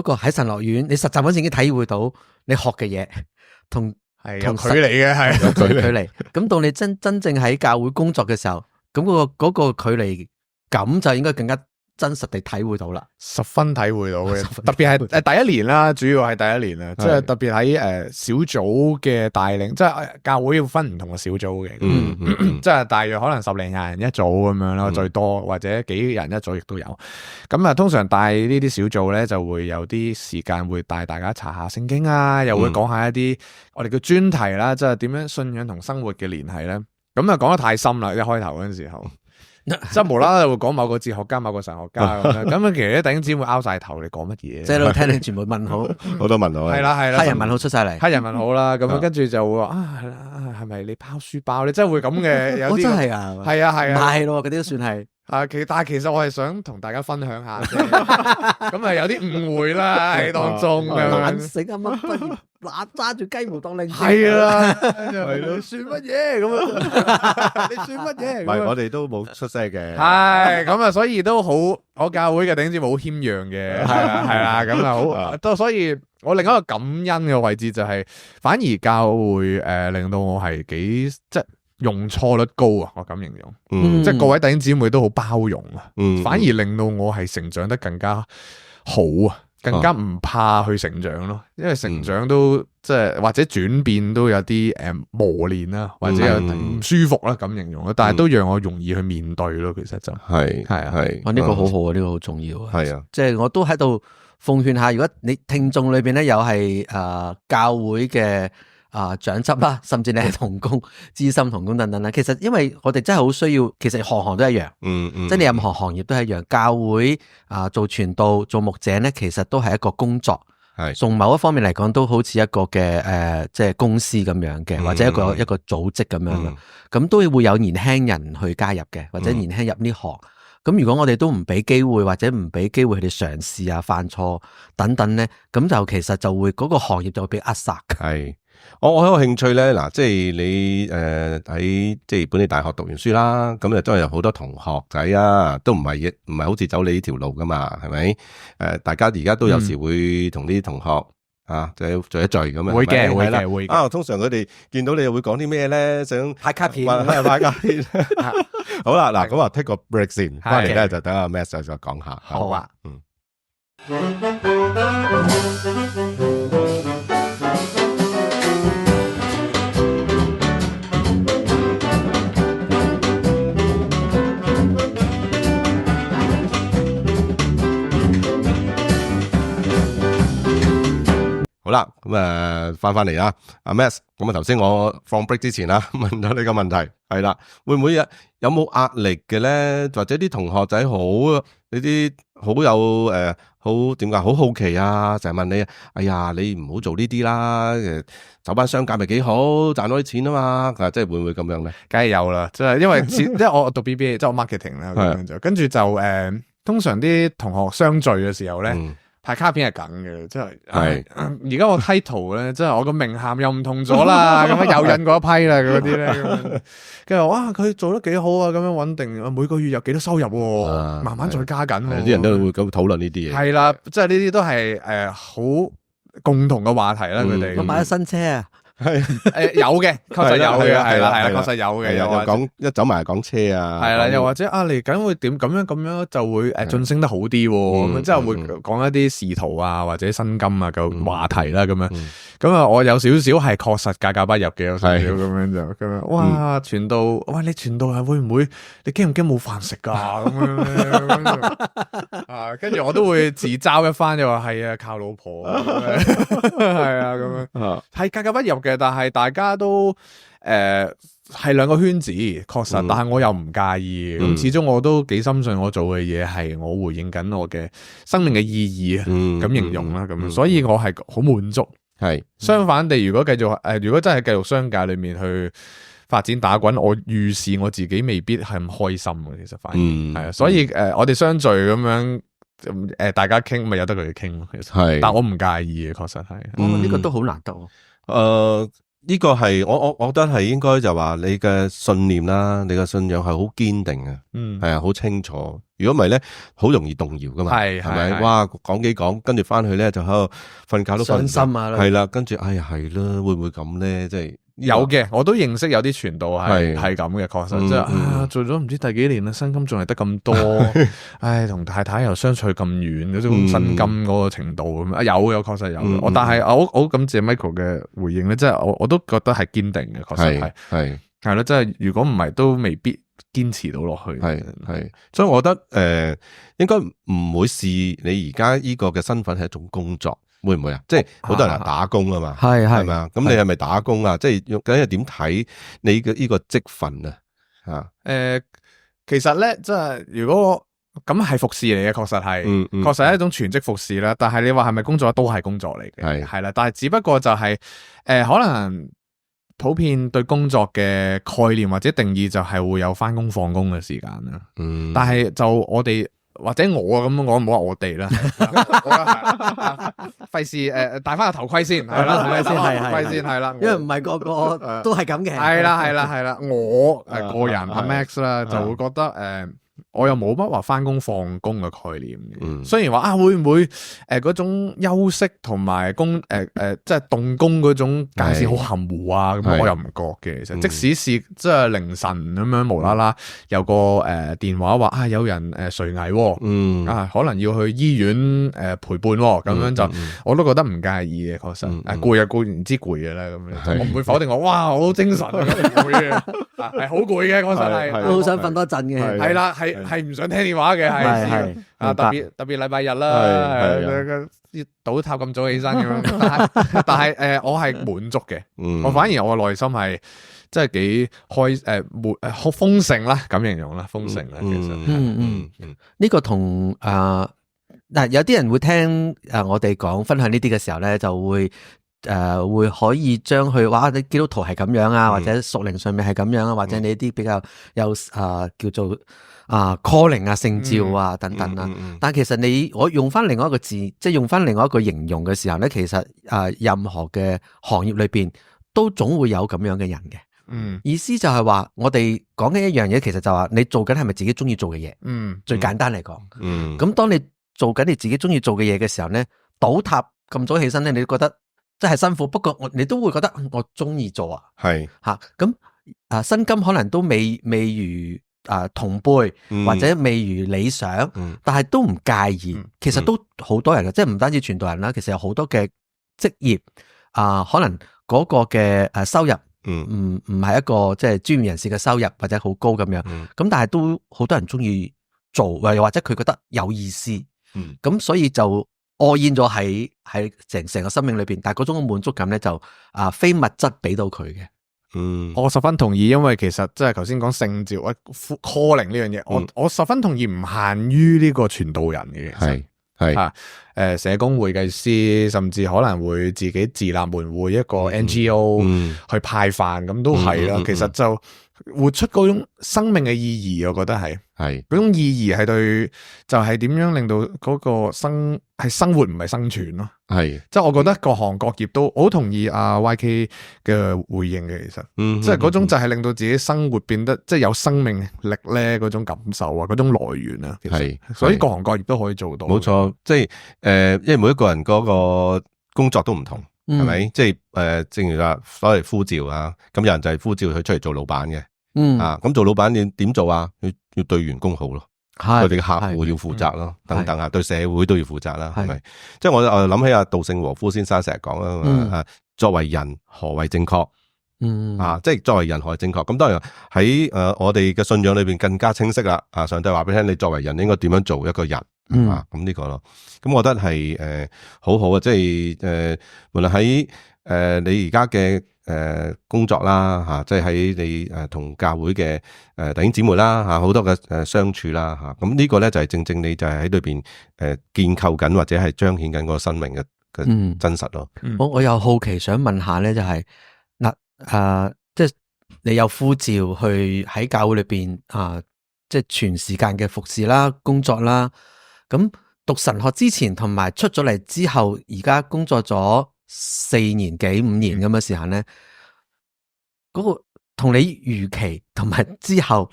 個喺神學院，你實習嗰陣已經體會到你學嘅嘢同有距離嘅，係有距離。咁到你真正喺教會工作嘅時候，咁嗰個距離感就應該更加真實地體會到啦，十分體會到嘅，特別係第一年啦，主要係第一年啦，即係特別喺小組嘅帶領，即係教會要分唔同嘅小組嘅，即係大約可能10零廿人一組咁樣啦，最多或者幾人一組亦都有。咁啊，通常帶呢啲小組咧，就會有啲時間會帶大家查下聖經啊，又會講下一啲我哋叫專題啦，即係點樣信仰同生活嘅聯繫咧。咁啊，講得太深啦，一開頭嗰陣時候。即係無啦啦會講某個哲學家、某個神學家咁樣，咁其實啲弟兄姊妹拗晒頭，你講乜嘢？即係都聽你全部問號，好多問號，係啦，黑人問號出晒嚟，黑人問號啦，咁樣跟住就會話係咪你拋書包？你真係會咁嘅？有啲真係啊，係啊，係啊，係咯，嗰啲都算係。但係其實我係想同大家分享下，咁啊有啲誤會啦喺當中，懶醒啊乜不如揦揸住雞毛當令箭，係啦，係咯，算乜嘢咁啊？你算乜嘢？唔係我哋都冇出聲嘅，係咁啊，所以都好，我教會嘅弟兄姊妹好謙讓嘅，係啦，咁啊好，都所以我另一個感恩嘅位置就係，反而教會令到我係幾即係。容錯率高啊，我咁形容，即係各位弟兄姊妹都好包容啊，反而令到我係成長得更加好啊，更加唔怕去成長咯，因為成長都即係或者轉變都有啲磨練啦，或者有唔舒服啦咁形容咯，但係都讓我容易去面對咯。其實就係哇，呢個好好啊，呢個好重要啊。係啊，即係我都喺度奉勸下，如果你聽眾裏邊咧有係教會嘅長執啦，甚至你係同工、資深同工等等啦，其實因為我哋真係好需要，其實行行都一樣，即係你任何行業都係一樣。教會做傳道、做牧者咧，其實都係一個工作，係從某一方面嚟講，都好似一個嘅即係公司咁樣嘅，或者一個組織咁樣嘅，咁都會有年輕人去加入嘅，或者年輕人入呢行。咁如果我哋都唔俾機會，或者唔俾機會佢哋嘗試啊、犯錯等等咧，咁就其實就會嗰個行業就會被扼殺。係。我好有興趣咧，嗱，即係你喺即係本地大學讀完書啦，咁就真係有好多同學仔啊，都唔係好似走你呢條路噶嘛，係咪？大家而家都有時會同啲同學就聚一聚咁樣，會嘅。通常佢哋見到你又會講啲咩咧？想派卡片，派卡片。好啦，嗱，咁take個 break 先，翻嚟咧就等阿 Max 再講下。好啊，好啦，咁翻嚟啦，阿 Max，咁頭先我放 break 之前啦，問咗你個問題係啦，會唔會有冇壓力嘅咧？或者啲同學仔好呢啲好有好點解好好奇啊？成日問你，哎呀，你唔好做呢啲啦，走翻商界咪幾好，賺多啲錢啊嘛，即係會唔會咁樣咧？梗係有啦，即係因為即係我讀 BBA，即係我 marketing 啦，咁樣就跟住就通常啲同學相聚嘅時候咧。派卡片係梗嘅，即係而家我 title 咧，即係我個名銜又唔同咗啦，咁樣又印過一批啦，嗰啲咧，跟住哇，佢做得幾好啊，咁樣穩定，每個月有幾多收入，慢慢再加緊，啲人都會咁討論呢啲嘢。係啦，即係呢啲都係好共同嘅話題啦，佢哋。我買咗新車啊！係有嘅，確實有嘅，係啦，確實有嘅。又講一走埋講車啊，係啦，又或者嚟緊會點咁樣就會晉升得好啲，咁之後會講一啲仕途啊或者薪金啊嘅話題啦，咁樣。咁啊，我有少少係確實格格不入嘅，有少少咁樣就咁樣。哇，傳道，哇，你傳道係會唔會？你驚唔驚冇飯食噶？咁樣跟住我都會自嘲一番，就話係啊，靠老婆，係啊，咁樣係格格不入嘅，但係大家都係兩個圈子，確實，但係我又唔介意。咁始終我都幾深信我做嘅嘢係我回應緊我嘅生命嘅意義，咁形容啦，咁所以我係好滿足。係相反地，如果繼續如果真係繼續商界裏面去發展打滾，我預示我自己未必係咁開心嘅。其實反而係啊，所以我哋相聚咁樣大家傾咪由得佢哋傾咯。其實係，但我唔介意嘅，確實係。呢個都好難得。呢個係我覺得係應該就話你嘅信念啦，你嘅信仰係好堅定嘅，係啊，好清楚。如果唔係咧，好容易動搖噶嘛，係咪？哇，講幾講，跟住翻去咧就喺度瞓覺都瞓唔心啊，係啦，跟住哎呀係啦，會唔會咁咧？即係有嘅，我都認識有啲傳道係咁嘅，確實即係做咗唔知第幾年啦，薪金仲係得咁多，唉，同太太又相處咁遠，嗰種薪金嗰個程度咁啊，有確實有。但係我好感謝 Michael 嘅回應咧，即係我都覺得係堅定嘅，確實係咯，即係如果唔係都未必堅持到落去。係，所以我覺得應該唔會視你而家呢個嘅身份係一種工作。會唔會啊？即係好多人打工啊嘛，係咪啊？咁你係咪打工啊？即係究竟係點睇你嘅呢個職份啊？其實咧，即係如果咁係服侍嚟嘅，確實係，確實係一種全職服侍啦。但係你話係咪工作都係工作嚟嘅，係啦。但係只不過就係可能普遍對工作嘅概念或者定義就係會有翻工放工嘅時間啦。但係就我哋。或者我咁講，唔好話我哋啦，費事戴翻個頭盔先，係啦，頭盔先係啦，因為唔係個個都係咁嘅，係啦，我個人阿 Max 啦，就會覺得我又冇乜話翻工放工嘅概念嘅。雖然話會唔會嗰種休息同埋即係動工嗰種界線好含糊啊？咁我又唔覺嘅。其實即使是即係凌晨咁樣無啦啦有個電話話有人垂危，可能要去醫院陪伴咁樣就我都覺得唔介意嘅。確實攰啊固然之攰嘅啦，咁樣我唔會否定我哇好精神啊，攰嘅係好攰嘅，確實係都好想瞓多陣嘅，係啦係唔想聽電話嘅，係特別禮拜日啦，倒塌咁早起身咁樣，但係我係滿足嘅，我反而我內心係真係幾好豐盛啦，咁形容啦，豐盛啦，其實呢個同嗱有啲人會聽我哋講分享呢啲嘅時候咧，就會可以將佢話你基督徒係咁樣啊，或者屬靈上面係咁樣啊，或者你啲比較有叫做calling 啊聖召啊等等啦。但其實我用翻另外一個字，即係用翻另外一個形容嘅時候咧，其實任何嘅行業裏邊都總會有咁樣嘅人嘅。意思就係話我哋講緊一樣嘢，其實就話你做緊係咪自己中意做嘅嘢？最簡單嚟講，咁當你做緊你自己中意做嘅嘢嘅時候咧，倒塌咁早起身咧，你都覺得真係辛苦。不過你都會覺得我中意做啊，係吓咁薪金可能都未如同輩或者未如理想，但係都唔介意。其實都好多人嘅，即係唔單止傳道人啦，其實有好多嘅職業可能嗰個嘅收入唔係一個即係專業人士嘅收入或者好高咁樣，咁但係都好多人中意做，又或者佢覺得有意思，咁所以就愛現咗喺成個生命裏邊，但係嗰種嘅滿足感咧就非物質俾到佢嘅。我十分同意，因為其實即係頭先講聖召calling 呢樣嘢，我十分同意唔限於呢個傳道人嘅，係社工、會計師，甚至可能會自己自立門戶一個 NGO 去派飯，咁都係啦。其實就活出嗰種生命嘅意義，我覺得係嗰種意義係對，就係點樣令到嗰個生活唔係生存咯。即係我覺得各行各業都好同意阿 YK 嘅回應嘅，其實，即係嗰種就係令到自己生活變得即係有生命力咧，嗰種感受啊，嗰種來源啊，所以各行各業都可以做到。冇錯，即係因為每一個人嗰個工作都唔同，係咪？即係正如話所謂呼召啊，咁有人就係呼召佢出嚟做老闆嘅，咁做老闆你點做啊？要對員工好咯。佢哋嘅客戶要負責咯，等等啊，對社會都要負責啦，係咪？即係我諗起杜勝和夫先生成日講啊，作為人何謂正確？即係作為人何謂正確？咁當然喺我哋嘅信仰裏邊更加清晰啦。上帝話俾你聽，你作為人應該點樣做一個人咁呢個咯。咁我覺得係好好啊，即係無論喺你而家嘅工作啦，即係喺你同教會嘅弟兄姊妹啦，好多嘅相處啦，咁呢個咧就係正正你就係喺裏邊建構緊或者係彰顯緊個生命嘅真實咯。我又好奇想問下咧，就係即係你有呼召去喺教會裏邊即係全時間嘅服侍啦、工作啦。咁讀神學之前同埋出咗嚟之後，而家工作咗4年幾5年咁嘅時間咧，嗰個同你預期同埋之後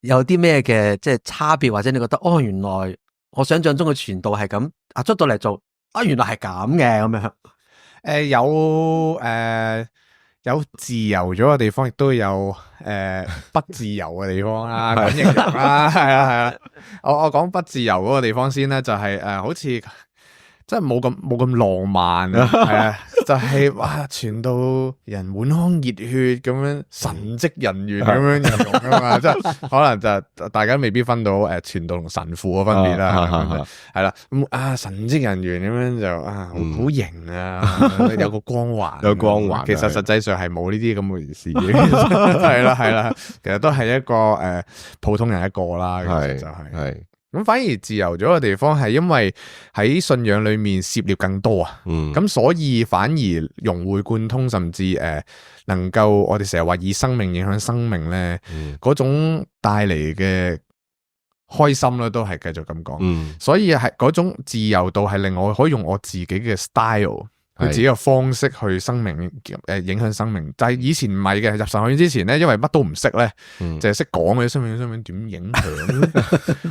有啲咩嘅即係差別，或者你覺得原來我想象中嘅傳道係咁出到嚟做原來係咁嘅咁樣。有自由咗嘅地方，亦都有不自由嘅地方啦，咁形容啦，係啊。我講不自由嗰個地方先咧，就係好似真係冇咁浪漫啊，係啊，就係哇傳到人滿腔熱血咁樣，神職人員咁樣形容啊嘛，即係可能就大家未必分到傳道同神父嘅分別啦，係啦，咁神職人員咁樣就好型啊，有個光環，有光環，其實實際上係冇呢啲咁嘅事嘅，係啦，其實都係一個普通人一個啦，其實就係。咁反而自由咗嘅地方係因為喺信仰裏面涉獵更多啊，咁所以反而融會貫通，甚至能夠我哋成日話以生命影響生命咧，嗰種帶嚟嘅開心咧，都係繼續咁講，所以係嗰種自由度係令我可以用我自己嘅 style 佢自己嘅方式去生命影響生命。但係以前唔係嘅，入神學院之前咧，因為乜都唔識咧，淨係識講嘅生命點影響咧？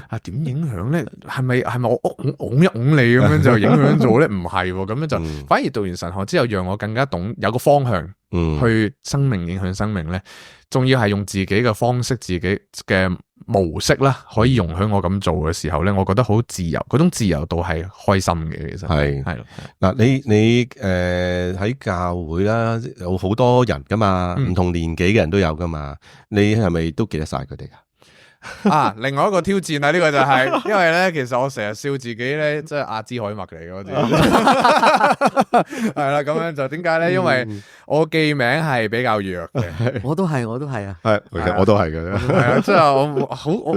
啊，點影響咧？係咪我拱一拱你咁樣就影響咗咧？唔係喎，咁樣就反而讀完神學之後，讓我更加懂有個方向，去生命影響生命咧。仲要係用自己嘅方式、自己嘅模式啦，可以容許我咁做嘅時候咧，我覺得好自由，嗰種自由度係開心嘅。其實係嗱，你喺教會啦，有好多人噶嘛，唔同年紀嘅人都有噶嘛，你係咪都記得晒佢哋噶？啊，另外一個挑戰啊，呢個就係，因為咧，其實我成日笑自己咧，即係阿茲海默嚟嘅，我自己係啦，咁樣就點解咧？因為我記名係比較弱嘅，我都係啊，係，其實我都係嘅，係啊，即係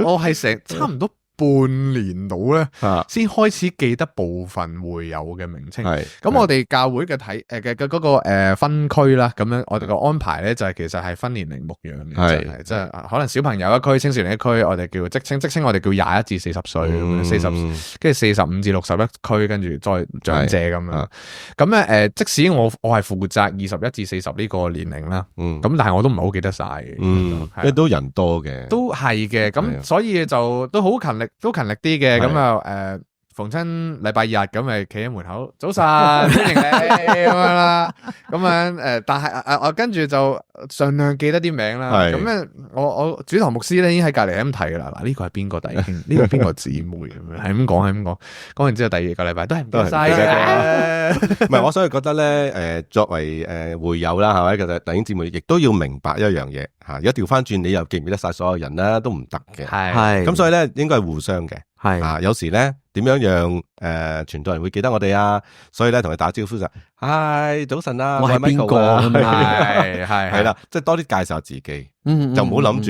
我係成差唔多半年到咧，先開始記得部分會友嘅名稱。咁我哋教會嘅嘅嗰個分區啦，咁樣我哋個安排咧就係其實係分年齡牧養嘅，即係可能小朋友一區、青少年一區，我哋叫職稱我哋叫21至40歲咁樣，40跟住45至60一區，跟住再長者咁樣。咁咧即使我係負責21至40呢個年齡啦，咁但係我都唔係好記得晒嘅，因為都人多嘅，都係嘅，咁所以就都好勤力。都勤力啲嘅，咁啊逢親禮拜日咁咪企喺門口，早晨歡迎你咁樣啦，咁樣但係我跟住就盡量記得啲名啦。咁咧我主堂牧師咧已經喺隔離咁提啦，嗱呢個係邊個弟兄，呢個邊個姊妹咁樣，係咁講，講完之後第二個禮拜都係唔記得晒嘅。唔係，我所以覺得咧作為會友啦，係咪？其實弟兄姊妹亦都要明白一樣嘢嚇，如果調翻轉你又記唔記得晒所有人啦，都唔得嘅。係咁，所以咧應該係互相嘅。係啊，有時咧點樣讓傳道人會記得我哋啊？所以咧同佢打招呼就係早晨啊，我係邊個？係啦，即係多啲介紹下自己，就唔好諗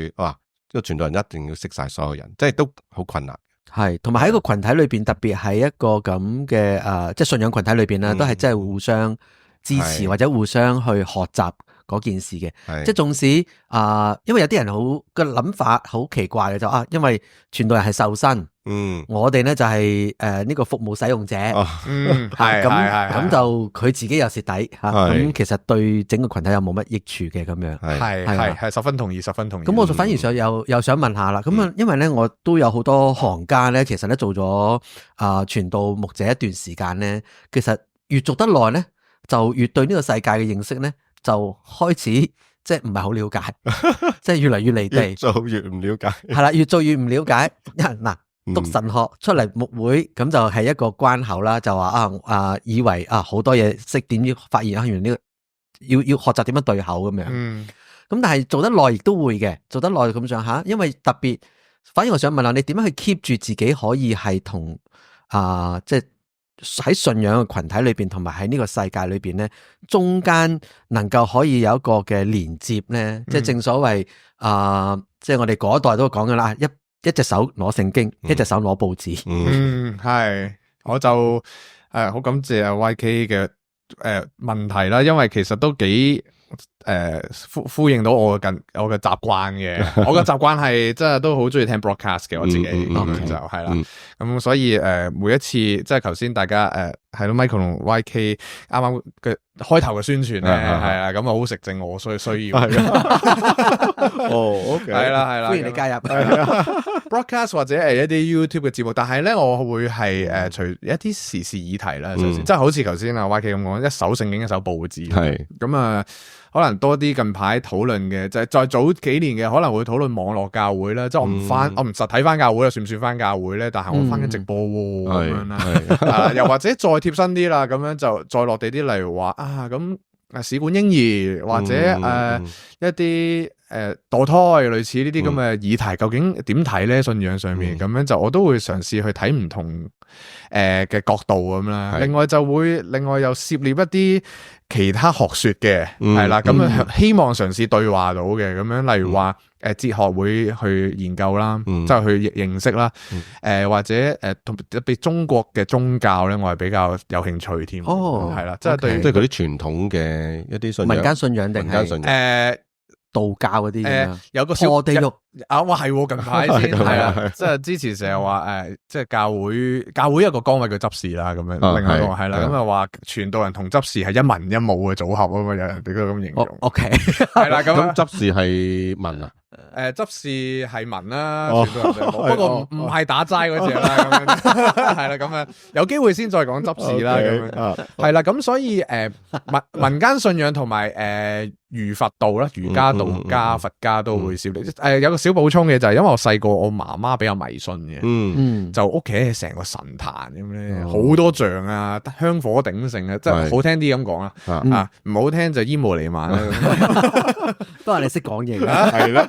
住哇，個傳道人一定要識晒所有人，即係都好困難。係，同埋喺個群體裏邊，特別係一個咁嘅即係信仰群體裏邊咧，都係真係互相支持或者互相去學習嗰件事嘅。即係縱使因為有啲人好個諗法好奇怪嘅，就因為傳道人係受薪，我哋咧就係呢個服務使用者，咁就佢自己有蝕底吓，咁其實對整個群體有冇乜益處嘅咁樣。係十分同意，十分同意。咁我就反而又想問下啦，咁因為咧我都有好多行家咧，其實咧做咗傳道牧者一段時間咧，其實越做得耐咧，就越對呢個世界嘅認識咧，就開始即係唔係好了解，即係越嚟越離地，越做越唔了解。係啦，越做越唔了解。嗱，讀神學出嚟牧會，咁就係一個關口啦。就話以為好多嘢識，點知發現原來呢個要學習點樣對口咁樣。咁但係做得耐亦都會嘅，做得耐咁上下，因為特別，反而我想問下你點樣去 keep 住自己可以係同即係喺信仰嘅群體裏邊，同埋喺呢個世界裏邊咧，中間能夠可以有一個嘅連接咧，即係正所謂即係我哋嗰一代都講噶啦，一隻手攞聖經，一隻手攞報紙。係，我就好感謝阿 YK 嘅問題啦，因為其實都幾呼應到我嘅習慣嘅，我嘅習慣係真係都好中意聽 broadcast 嘅，我自己就係啦。咁所以每一次即係頭先大家係咯 Michael 同 YK 啱啱嘅開頭嘅宣傳咧，係啊，咁啊好食正我需要。OK，係啦，歡迎你加入 broadcast 或者一啲 YouTube 嘅節目，但係咧我會係除一啲時事議題啦，首先即係好似頭先阿 YK 咁講，一手聖經一手報紙，係咁可能多啲近排討論嘅，就係再早幾年嘅可能會討論網絡教會啦，即係我唔實體翻教會啦，算唔算翻教會咧？但係我翻緊直播咁樣啦，又或者再貼身啲啦，咁樣就再落地啲，例如話咁試管嬰兒或者一啲墮胎類似呢啲咁嘅議題，究竟點睇咧？信仰上面咁樣就我都會嘗試去睇唔同嘅角度咁啦。另外又涉獵一啲其他學說嘅係啦，咁樣希望嘗試對話到嘅咁樣，例如話哲學會去研究啦，即係去認識啦，或者特別中國嘅宗教咧，我係比較有興趣添。係啦，即係對，即係嗰啲傳統嘅一啲信仰，民間信仰定係道教嗰啲有個小破地獄哇係近排先係啦，即係之前成日話即係教會一個崗位叫執事啦，咁樣另外一個係啦，咁啊話傳道人同執事係一文一武嘅組合啊嘛，有人哋都咁形容。OK 係啦，咁執事係文啊。執事係文啦，不過唔係打齋嗰隻啦，咁樣係啦，咁樣有機會先再講執事啦，咁樣係啦，咁所以民間信仰同埋儒佛道啦，儒家、道家、佛家都會少啲。有個小補充嘅就係因為我細個我媽媽比較迷信嘅，就屋企係成個神壇咁咧，好多像啊，香火鼎盛啊，即係好聽啲咁講啦，唔好聽就煙霧彌漫啦，都係你識講嘢嘅，係啦。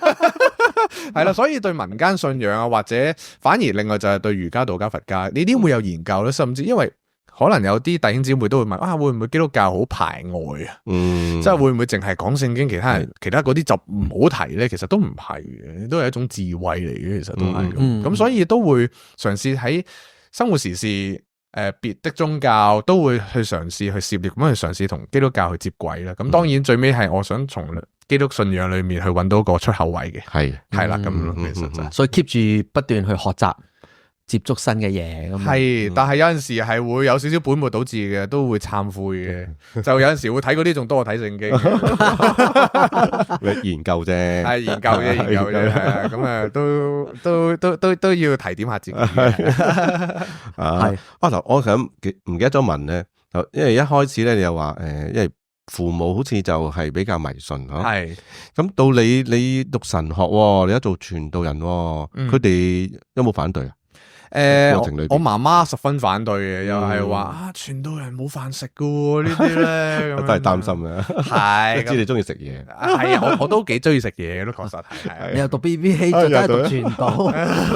係啦，所以對民間信仰啊，或者反而另外就係對儒家、道家、佛家呢啲會有研究咧，甚至因為可能有啲弟兄姊妹都會問會唔會基督教好排外啊？即係會唔會淨係講聖經，其他嗰啲就唔好提咧？其實都唔係嘅，都係一種智慧嚟嘅，其實都係咁，所以都會嘗試喺生活時事別的宗教都會去嘗試去涉獵，咁去嘗試同基督教去接軌啦。咁當然最尾係我想從基督信仰裏面去揾到個出口位嘅，係啦咁咯，其實就所以 keep 住不斷去學習。接觸新嘅嘢咁，係，但係有陣時係會有少少本末倒置嘅，都會懺悔嘅。就有陣時會睇嗰啲仲多過睇聖經。你研究啫，係研究啫，係啊，咁啊，都要提點下自己。係，我想唔記得咗問咧，因為一開始咧你又話因為父母好似就係比較迷信嗬，係。咁到你讀神學，你而家做傳道人，佢哋有冇反對啊？我媽媽十分反對嘅，又係話傳道人冇飯食噶呢啲咧，都係擔心嘅。係，知你中意食嘢，係啊，我都幾中意食嘢都確實係。你又讀 BBA，再加讀傳道，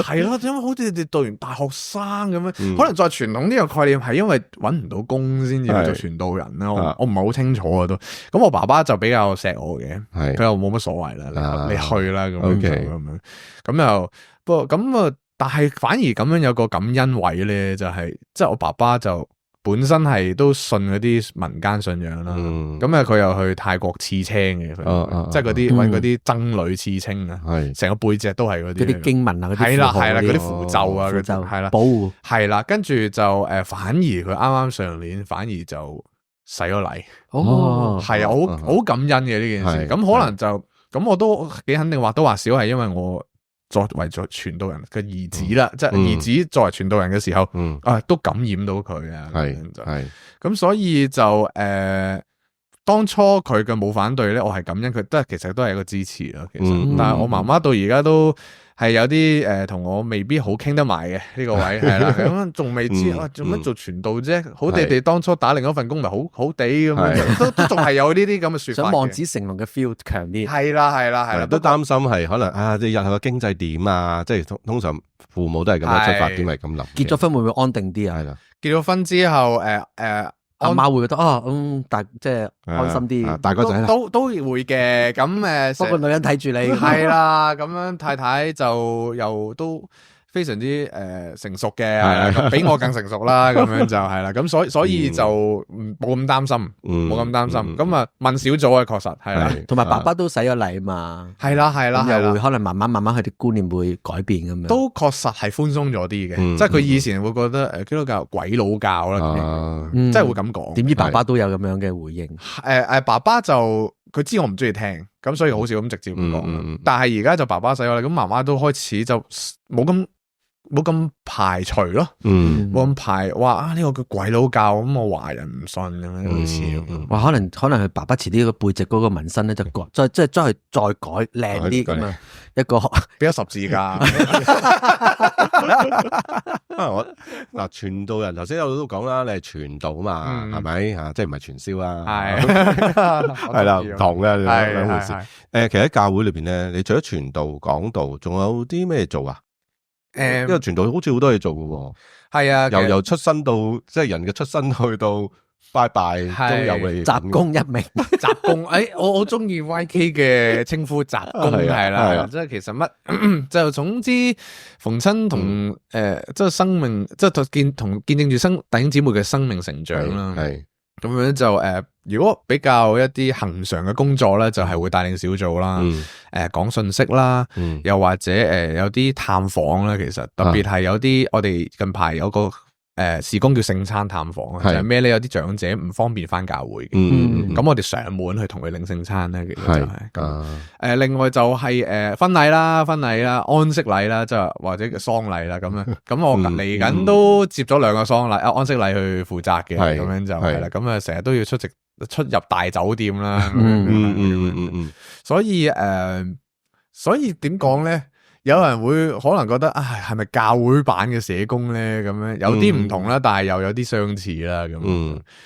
係咯，因為好似你哋讀完大學生咁樣，可能再傳統呢個概念係因為搵唔到工先至做傳道人啦。我唔係好清楚啊都。咁我爸爸就比較錫我嘅，佢又冇乜所謂啦，你去啦咁樣，咁又不過咁啊。但係反而咁樣有個感恩位咧，就係即係我爸爸就本身係都信嗰啲民間信仰啦，咁啊佢又去泰國刺青嘅，即係嗰啲搵嗰啲僧侶刺青啊，成個背脊都係嗰啲經文啊，係啦嗰啲符咒啊，係啦保護係啦，跟住就反而佢啱啱上年反而就洗咗禮，係啊，好感恩嘅呢件事，咁可能就咁我都幾肯定或多或少係因為我。作為咗傳道人嘅兒子啦，即係兒子作為傳道人嘅時候，都感染到佢啊，係咁，所以就當初佢嘅冇反對咧，我係感恩佢，其實都係一個支持啦。其實，但係我媽媽到而家都係有啲同我未必好傾得埋嘅呢個位，係啦，咁仲未知做乜做傳道啫？好地地當初打另一份工咪好好地咁樣，都仲係有呢啲咁嘅說法。想望子成龍嘅 feel 強啲，係啦，都擔心係可能即係日後嘅經濟點啊，即係通常父母都係咁樣出發點係咁諗。結咗婚會唔會安定啲啊？係啦，結咗婚之後阿媽會覺得即係安心啲，大個仔都會嘅。咁不過女人睇住你係啦，咁樣太太就又都非常之成熟嘅，比我更成熟啦。咁樣就係啦，咁所以就冇咁擔心，冇咁擔心。咁啊問少咗啊，確實係啦。同埋爸爸都洗咗禮嘛，係啦，又會可能慢慢佢啲觀念會改變咁樣。都確實係寬鬆咗啲嘅，即係佢以前會覺得基督教鬼佬教啦，即係會咁講。點知爸爸都有咁樣嘅回應？爸爸就佢知我唔中意聽，咁所以好少咁直接咁講。但係而家就爸爸洗咗禮，咁媽媽都開始就冇咁排除咯，冇咁排話呢個叫鬼佬教，咁我華人唔信咁樣類似。哇，可能佢爸爸遲啲個背脊嗰個紋身咧就改，即係再改靚啲咁啊，一個俾咗十字架。嗱，傳道人頭先我都講啦，你係傳道嘛，係咪啊？即係唔係傳銷啊？係啦，唔同嘅兩回事。其實喺教會裏邊咧，你除咗傳道講道，仲有啲咩做啊？因為傳道好似好多嘢做嘅，係啊，由出生到即係人嘅出生去到拜拜都有嘅，雜工一名，雜工，我好中意 YK 嘅稱呼雜工係啦，即係其實乜就總之逢親同即係生命，即係見證住弟兄姊妹嘅生命成長啦，係咁樣就如果比較一啲恒常嘅工作咧，就係會帶領小組啦，講信息啦，又或者有啲探訪啦。其實特別係有啲我哋近排有個事工叫聖餐探訪啊，就係咩咧？有啲長者唔方便翻教會嘅，咁我哋上門去同佢領聖餐咧，其實就係另外就係婚禮啦、安息禮啦，即係或者喪禮啦咁樣。咁我嚟緊都接咗2個喪禮、安息禮去負責嘅，咁樣就係啦。咁啊，成日都要出入大酒店啦，所以點講咧？有人會可能覺得係咪教會版嘅社工咧？咁樣有啲唔同啦，但係又有啲相似啦。咁，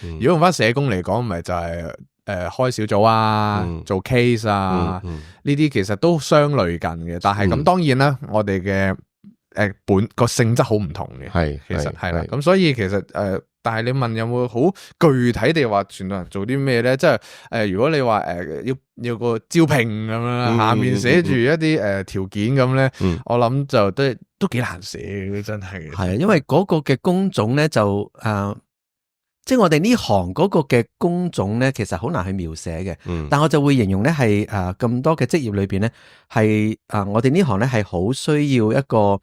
如果用翻社工嚟講，咪就係開小組啊，做 case 啊，呢啲其實都相類近嘅。但係咁當然啦，我哋嘅本個性質好唔同嘅，其實係啦。咁所以其實但係你問有冇好具體地話傳道人做啲咩咧？即係如果你話要個招聘咁樣啦，下面寫住一啲條件咁咧，我諗就都幾難寫嘅，真係。係啊，因為嗰個嘅工種咧就即係我哋呢行嗰個嘅工種咧，其實好難去描寫嘅。但我就會形容咧係咁多嘅職業裏邊咧，係我哋呢行咧係好需要一個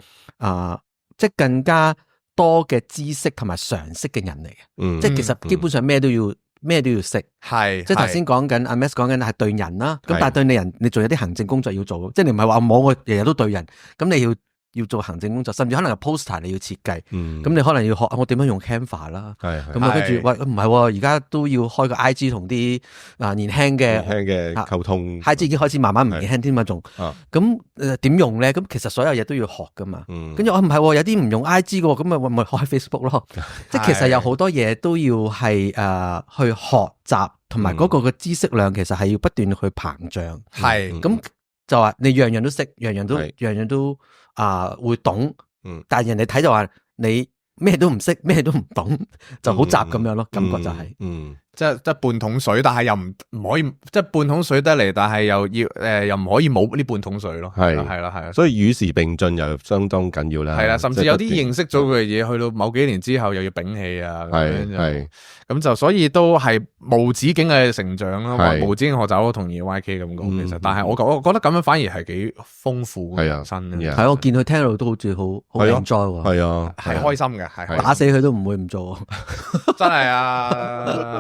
即係更加多嘅知識同埋常識嘅人嚟嘅，即係其實基本上咩都要識，係即係頭先講緊阿 Max 講緊係對人啦，咁但係對你人，你仲有啲行政工作要做，即係你唔係話我日日都對人，咁你要做行政工作，甚至可能係 poster 你要設計，咁你可能要學我點樣用 Canva 啦，咁啊跟住喂唔係，而家都要開個 IG 同啲年輕嘅溝通 ，IG 已經開始慢慢唔年輕添嘛，仲咁點用咧？咁其實所有嘢都要學噶嘛，跟住我唔係有啲唔用 IG 嘅，咁咪開 Facebook 咯，即係其實有好多嘢都要係去學習，同埋嗰個嘅知識量其實係要不斷去膨脹，係咁就話你樣樣都識，樣樣都會懂，但係人哋睇就話你咩都唔識，咩都唔懂，就好雜咁樣咯，感覺就係，即係半桶水，但係又唔可以，即係半桶水得嚟，但係又要又唔可以冇呢半桶水咯，係啦，所以與時並進又相當緊要啦，係啦，甚至有啲認識咗佢嘅嘢，去到某幾年之後又要摒棄啊，係咁就所以都係無止境嘅成長咯，無止境學習咯，同意 YK 咁講，其實，但係我覺得咁樣反而係幾豐富嘅人生嘅，係我見佢聽到都好似好 enjoy 喎，係啊，係開心嘅，係打死佢都唔會唔做，真係啊，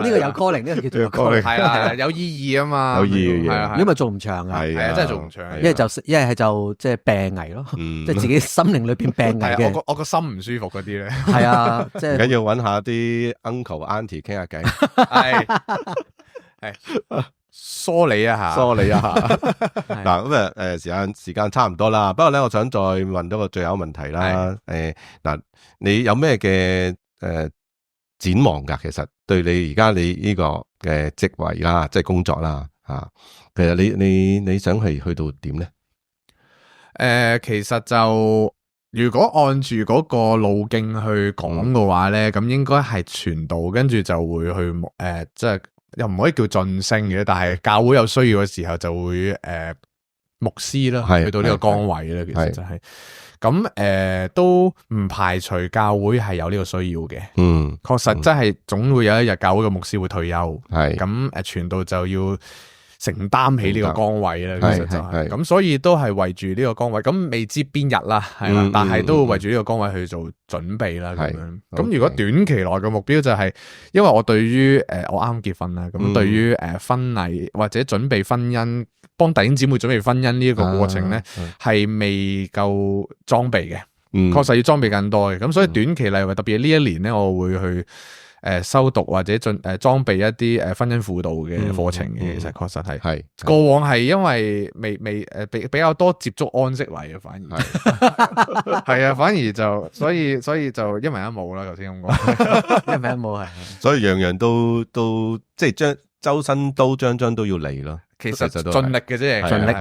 呢個有 calling，呢個叫做 calling，係啦，有意義啊嘛，有意義嘅，如果咪做唔長啊，係啊，真係做唔長，一係就即係病危咯，即係自己心靈裏邊病危嘅，我個心唔舒服嗰啲咧，係啊，即係緊要揾下啲 uncle auntie 傾下偈。係梳理一下。嗱咁時間差唔多啦。不過咧，我想再問多個最後問題啦。嗱，你有咩嘅展望噶？其實對你而家你呢個嘅職位啦，即係工作啦，其實你想係去到點咧？其實就如果按住嗰個路徑去講嘅話咧，咁應該係傳道，跟住就會去即係又唔可以叫晉升嘅，但係教會有需要嘅時候就會牧師啦，去到呢個崗位咧，其實就係咁都唔排除教會係有呢個需要嘅。確實真係總會有一日教會嘅牧師會退休，係咁傳道就要承擔起呢個崗位咧，其實就係咁，所以都係為住呢個崗位，咁未知邊日啦，係啦，但係都會為住呢個崗位去做準備啦，咁樣。咁如果短期內嘅目標就係，因為我對於我啱結婚啦，咁對於婚禮或者準備婚姻，幫弟兄姊妹準備婚姻呢一個過程咧，係未夠裝備嘅，確實要裝備更多嘅。咁所以短期例如特別呢一年咧，我會去修讀或者裝備一啲婚姻輔導嘅課程嘅，其實確實係過往係因為未比較多接觸安息禮啊，反而係啊，反而就所以就一文一武啦，頭先咁講，一文一武係，所以樣樣都即係周身刀張都要嚟咯。其實盡力嘅啫，盡力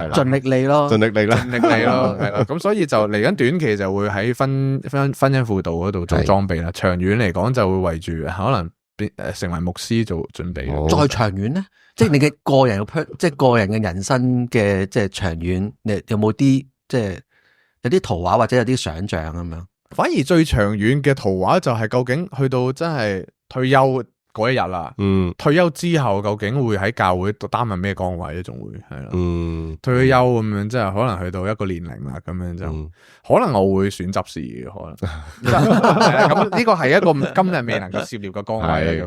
嚟咯，盡力嚟啦，係啦。咁所以就嚟緊短期就會喺婚姻輔導嗰度做裝備啦。長遠嚟講就會為住可能成為牧師做準備。再長遠咧，即係你嘅個人即係個人嘅人生嘅即係長遠，你有冇啲即係有啲圖畫或者有啲想像咁樣？反而最長遠嘅圖畫就係究竟去到真係退休嗰一日啦。退休之後究竟會喺教會度擔任咩崗位咧？仲會係啦。退咗休咁樣，即係可能去到一個年齡啦，咁樣就可能我會選執事嘅，可能。咁呢個係一個今日未能夠涉獵嘅崗位，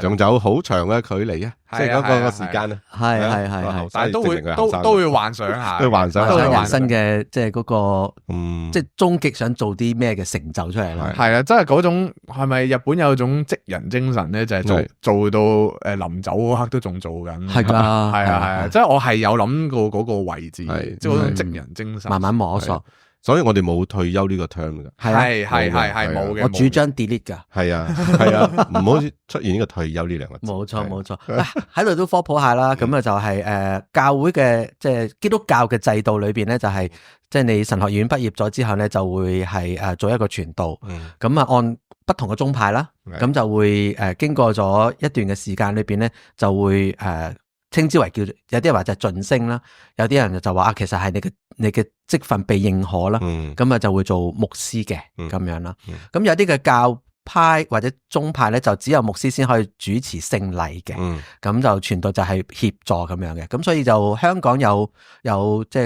咁仲有好長嘅距離啊，即係嗰個時間啊。係，但係都會幻想下，幻想人生嘅即係嗰個，即係終極想做啲咩嘅成就出嚟啦。係啊，即係嗰種係咪日本有種職人精神咧？就係做到臨走嗰刻都仲做緊。係㗎，係啊，即係我係有諗過嗰個位置，即係嗰種職人精神，慢慢摸索。所以我哋冇退休呢個 term 噶，係冇嘅。我主張 delete 噶，係啊，唔好出現呢個退休呢兩個字。冇錯。喺度都科普下啦，咁啊就係教會嘅即係基督教嘅制度裏邊咧，就係即係你神學院畢業咗之後咧，就會係做一個傳道，咁啊按不同嘅宗派啦，咁就會經過咗一段嘅時間裏邊咧，就會稱之為叫做，有啲人話就係晉升啦，有啲人就話其實係你嘅職份被認可啦，咁啊就會做牧師嘅咁樣啦。咁有啲嘅教派或者宗派咧，就只有牧師先可以主持聖禮嘅，咁就傳道就係協助咁樣嘅。咁所以就香港有即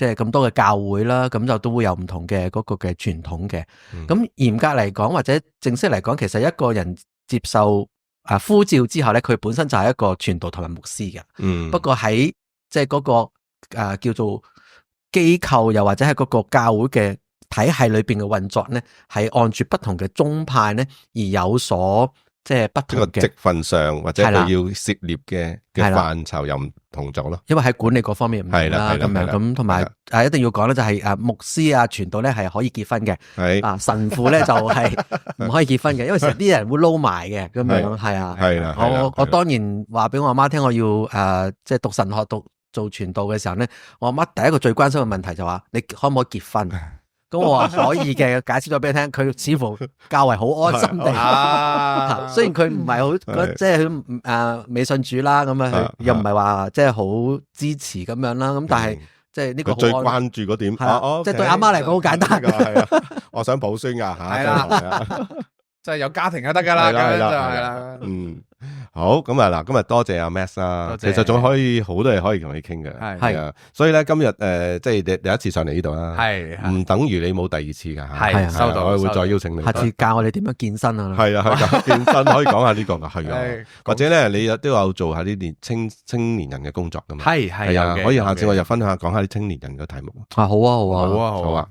係咁多嘅教會啦，咁就都會有唔同嘅嗰個嘅傳統嘅。咁嚴格嚟講或者正式嚟講，其實一個人接受呼召之後咧，佢本身就係一個傳道同埋牧師嘅。不過喺即係嗰個叫做機構又或者係嗰個教會嘅體系裏邊嘅運作咧，係按住不同嘅宗派咧而有所即係不同嘅職份上或者佢要涉獵嘅範疇又唔同咗咯。因為喺管理嗰方面唔同啦，咁樣咁同埋一定要講咧，就係牧師傳道咧係可以結婚嘅，神父咧就係唔可以結婚嘅，因為成日啲人會撈埋嘅，咁樣係啊。係啦，我當然話俾我阿媽聽，我要即係讀神學做傳道嘅時候咧，我阿媽第一個最關心嘅問題就話：你可唔可以結婚？咁我話可以嘅，解釋咗俾你聽，佢似乎較為好安心地。雖然佢唔係好即係佢未信主啦，咁啊又唔係話即係好支持咁樣啦。咁但係即係呢個最關注嗰點，即係對阿媽嚟講好簡單。係啊，我想抱孫噶吓，係啦，即係有家庭就得噶啦，咁樣就係啦。好，咁啊嗱，今日多謝阿 Max 啦，其實仲可以好多嘢可以同你傾嘅，係啊，所以咧今日即係第一次上嚟呢度啦，係唔等於你冇第二次噶吓，係收到，我會再邀請你，下次教我哋點樣健身啊，係啊，健身可以講下呢個噶，係啊，或者咧你都有做下啲青年人嘅工作噶嘛，係啊，可以下次我又分享講下啲青年人嘅題目啊，好啊，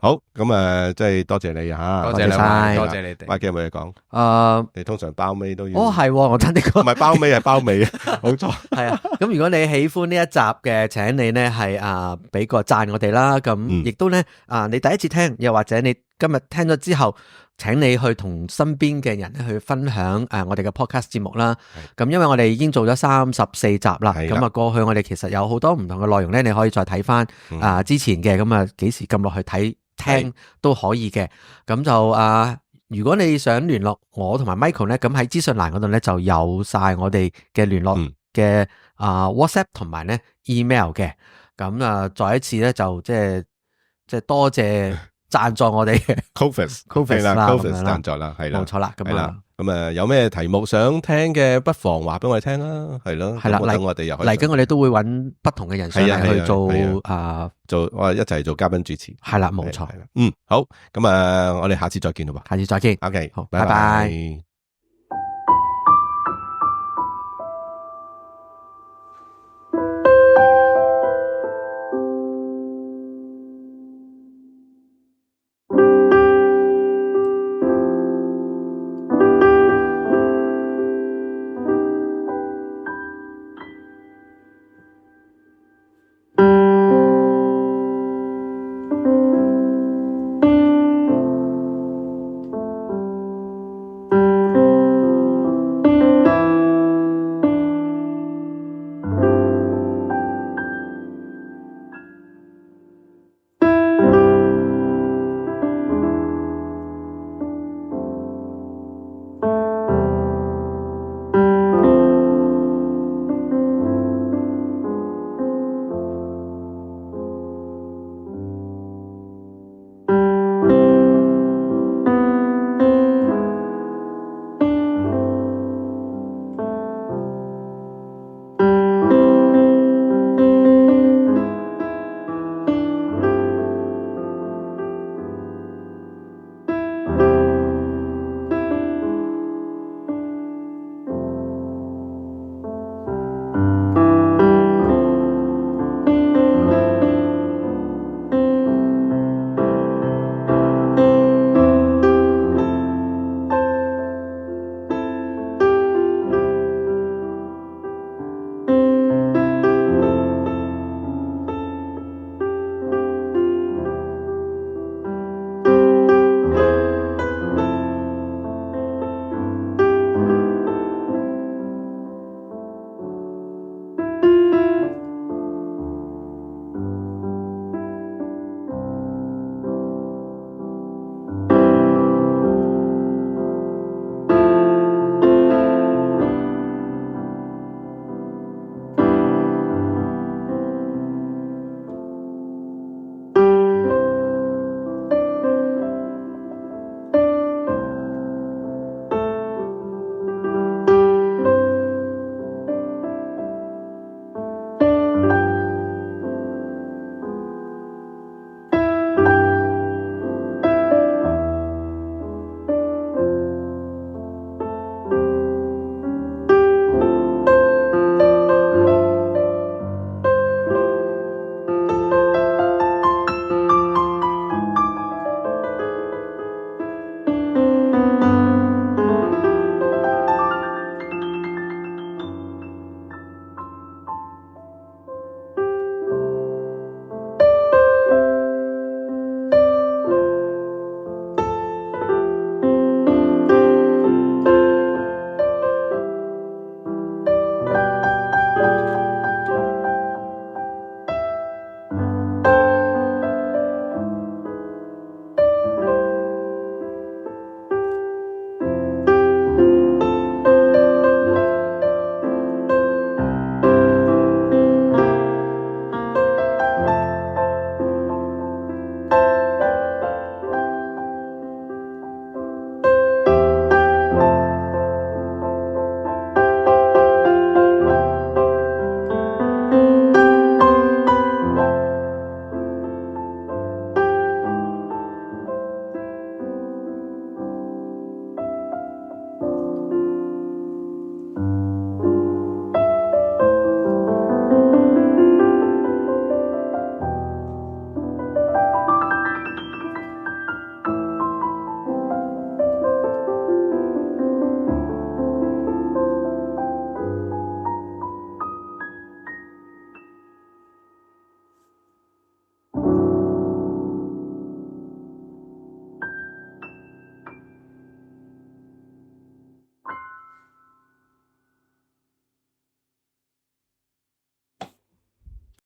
好，咁即係多謝你吓，多謝晒，多謝你哋，麥基有冇嘢講？你通常包尾都要，係，我真係講唔係包尾係包尾啊，冇錯。係啊，咁如果你喜歡呢一集嘅，請你咧係俾個讚我哋啦。咁亦都咧你第一次聽，又或者你今日聽咗之後，請你去同身邊嘅人去分享我哋嘅 podcast 節目啦。咁因為我哋已經做咗34集啦，咁啊過去我哋其實有好多唔同嘅內容咧，你可以再睇翻之前嘅，咁啊幾時撳落去睇聽都可以嘅。咁就如果你想聯絡我同埋 Michael 咧，咁喺資訊欄嗰度咧就有晒我哋嘅聯絡嘅WhatsApp 同埋咧 email 嘅。咁再一次咧就即係多謝贊助我哋嘅 Covis 啦 ，Covis 贊助啦，係啦，冇錯啦，咁有咩題目想聽嘅，不妨話俾我哋聽啦，係咯，係啦，等我哋又嚟緊，我哋都會揾不同嘅人上嚟去做我一齊做嘉賓主持，係啦，冇錯，好，咁我哋下次再見啦喎，下次再見 ，OK，好，拜拜。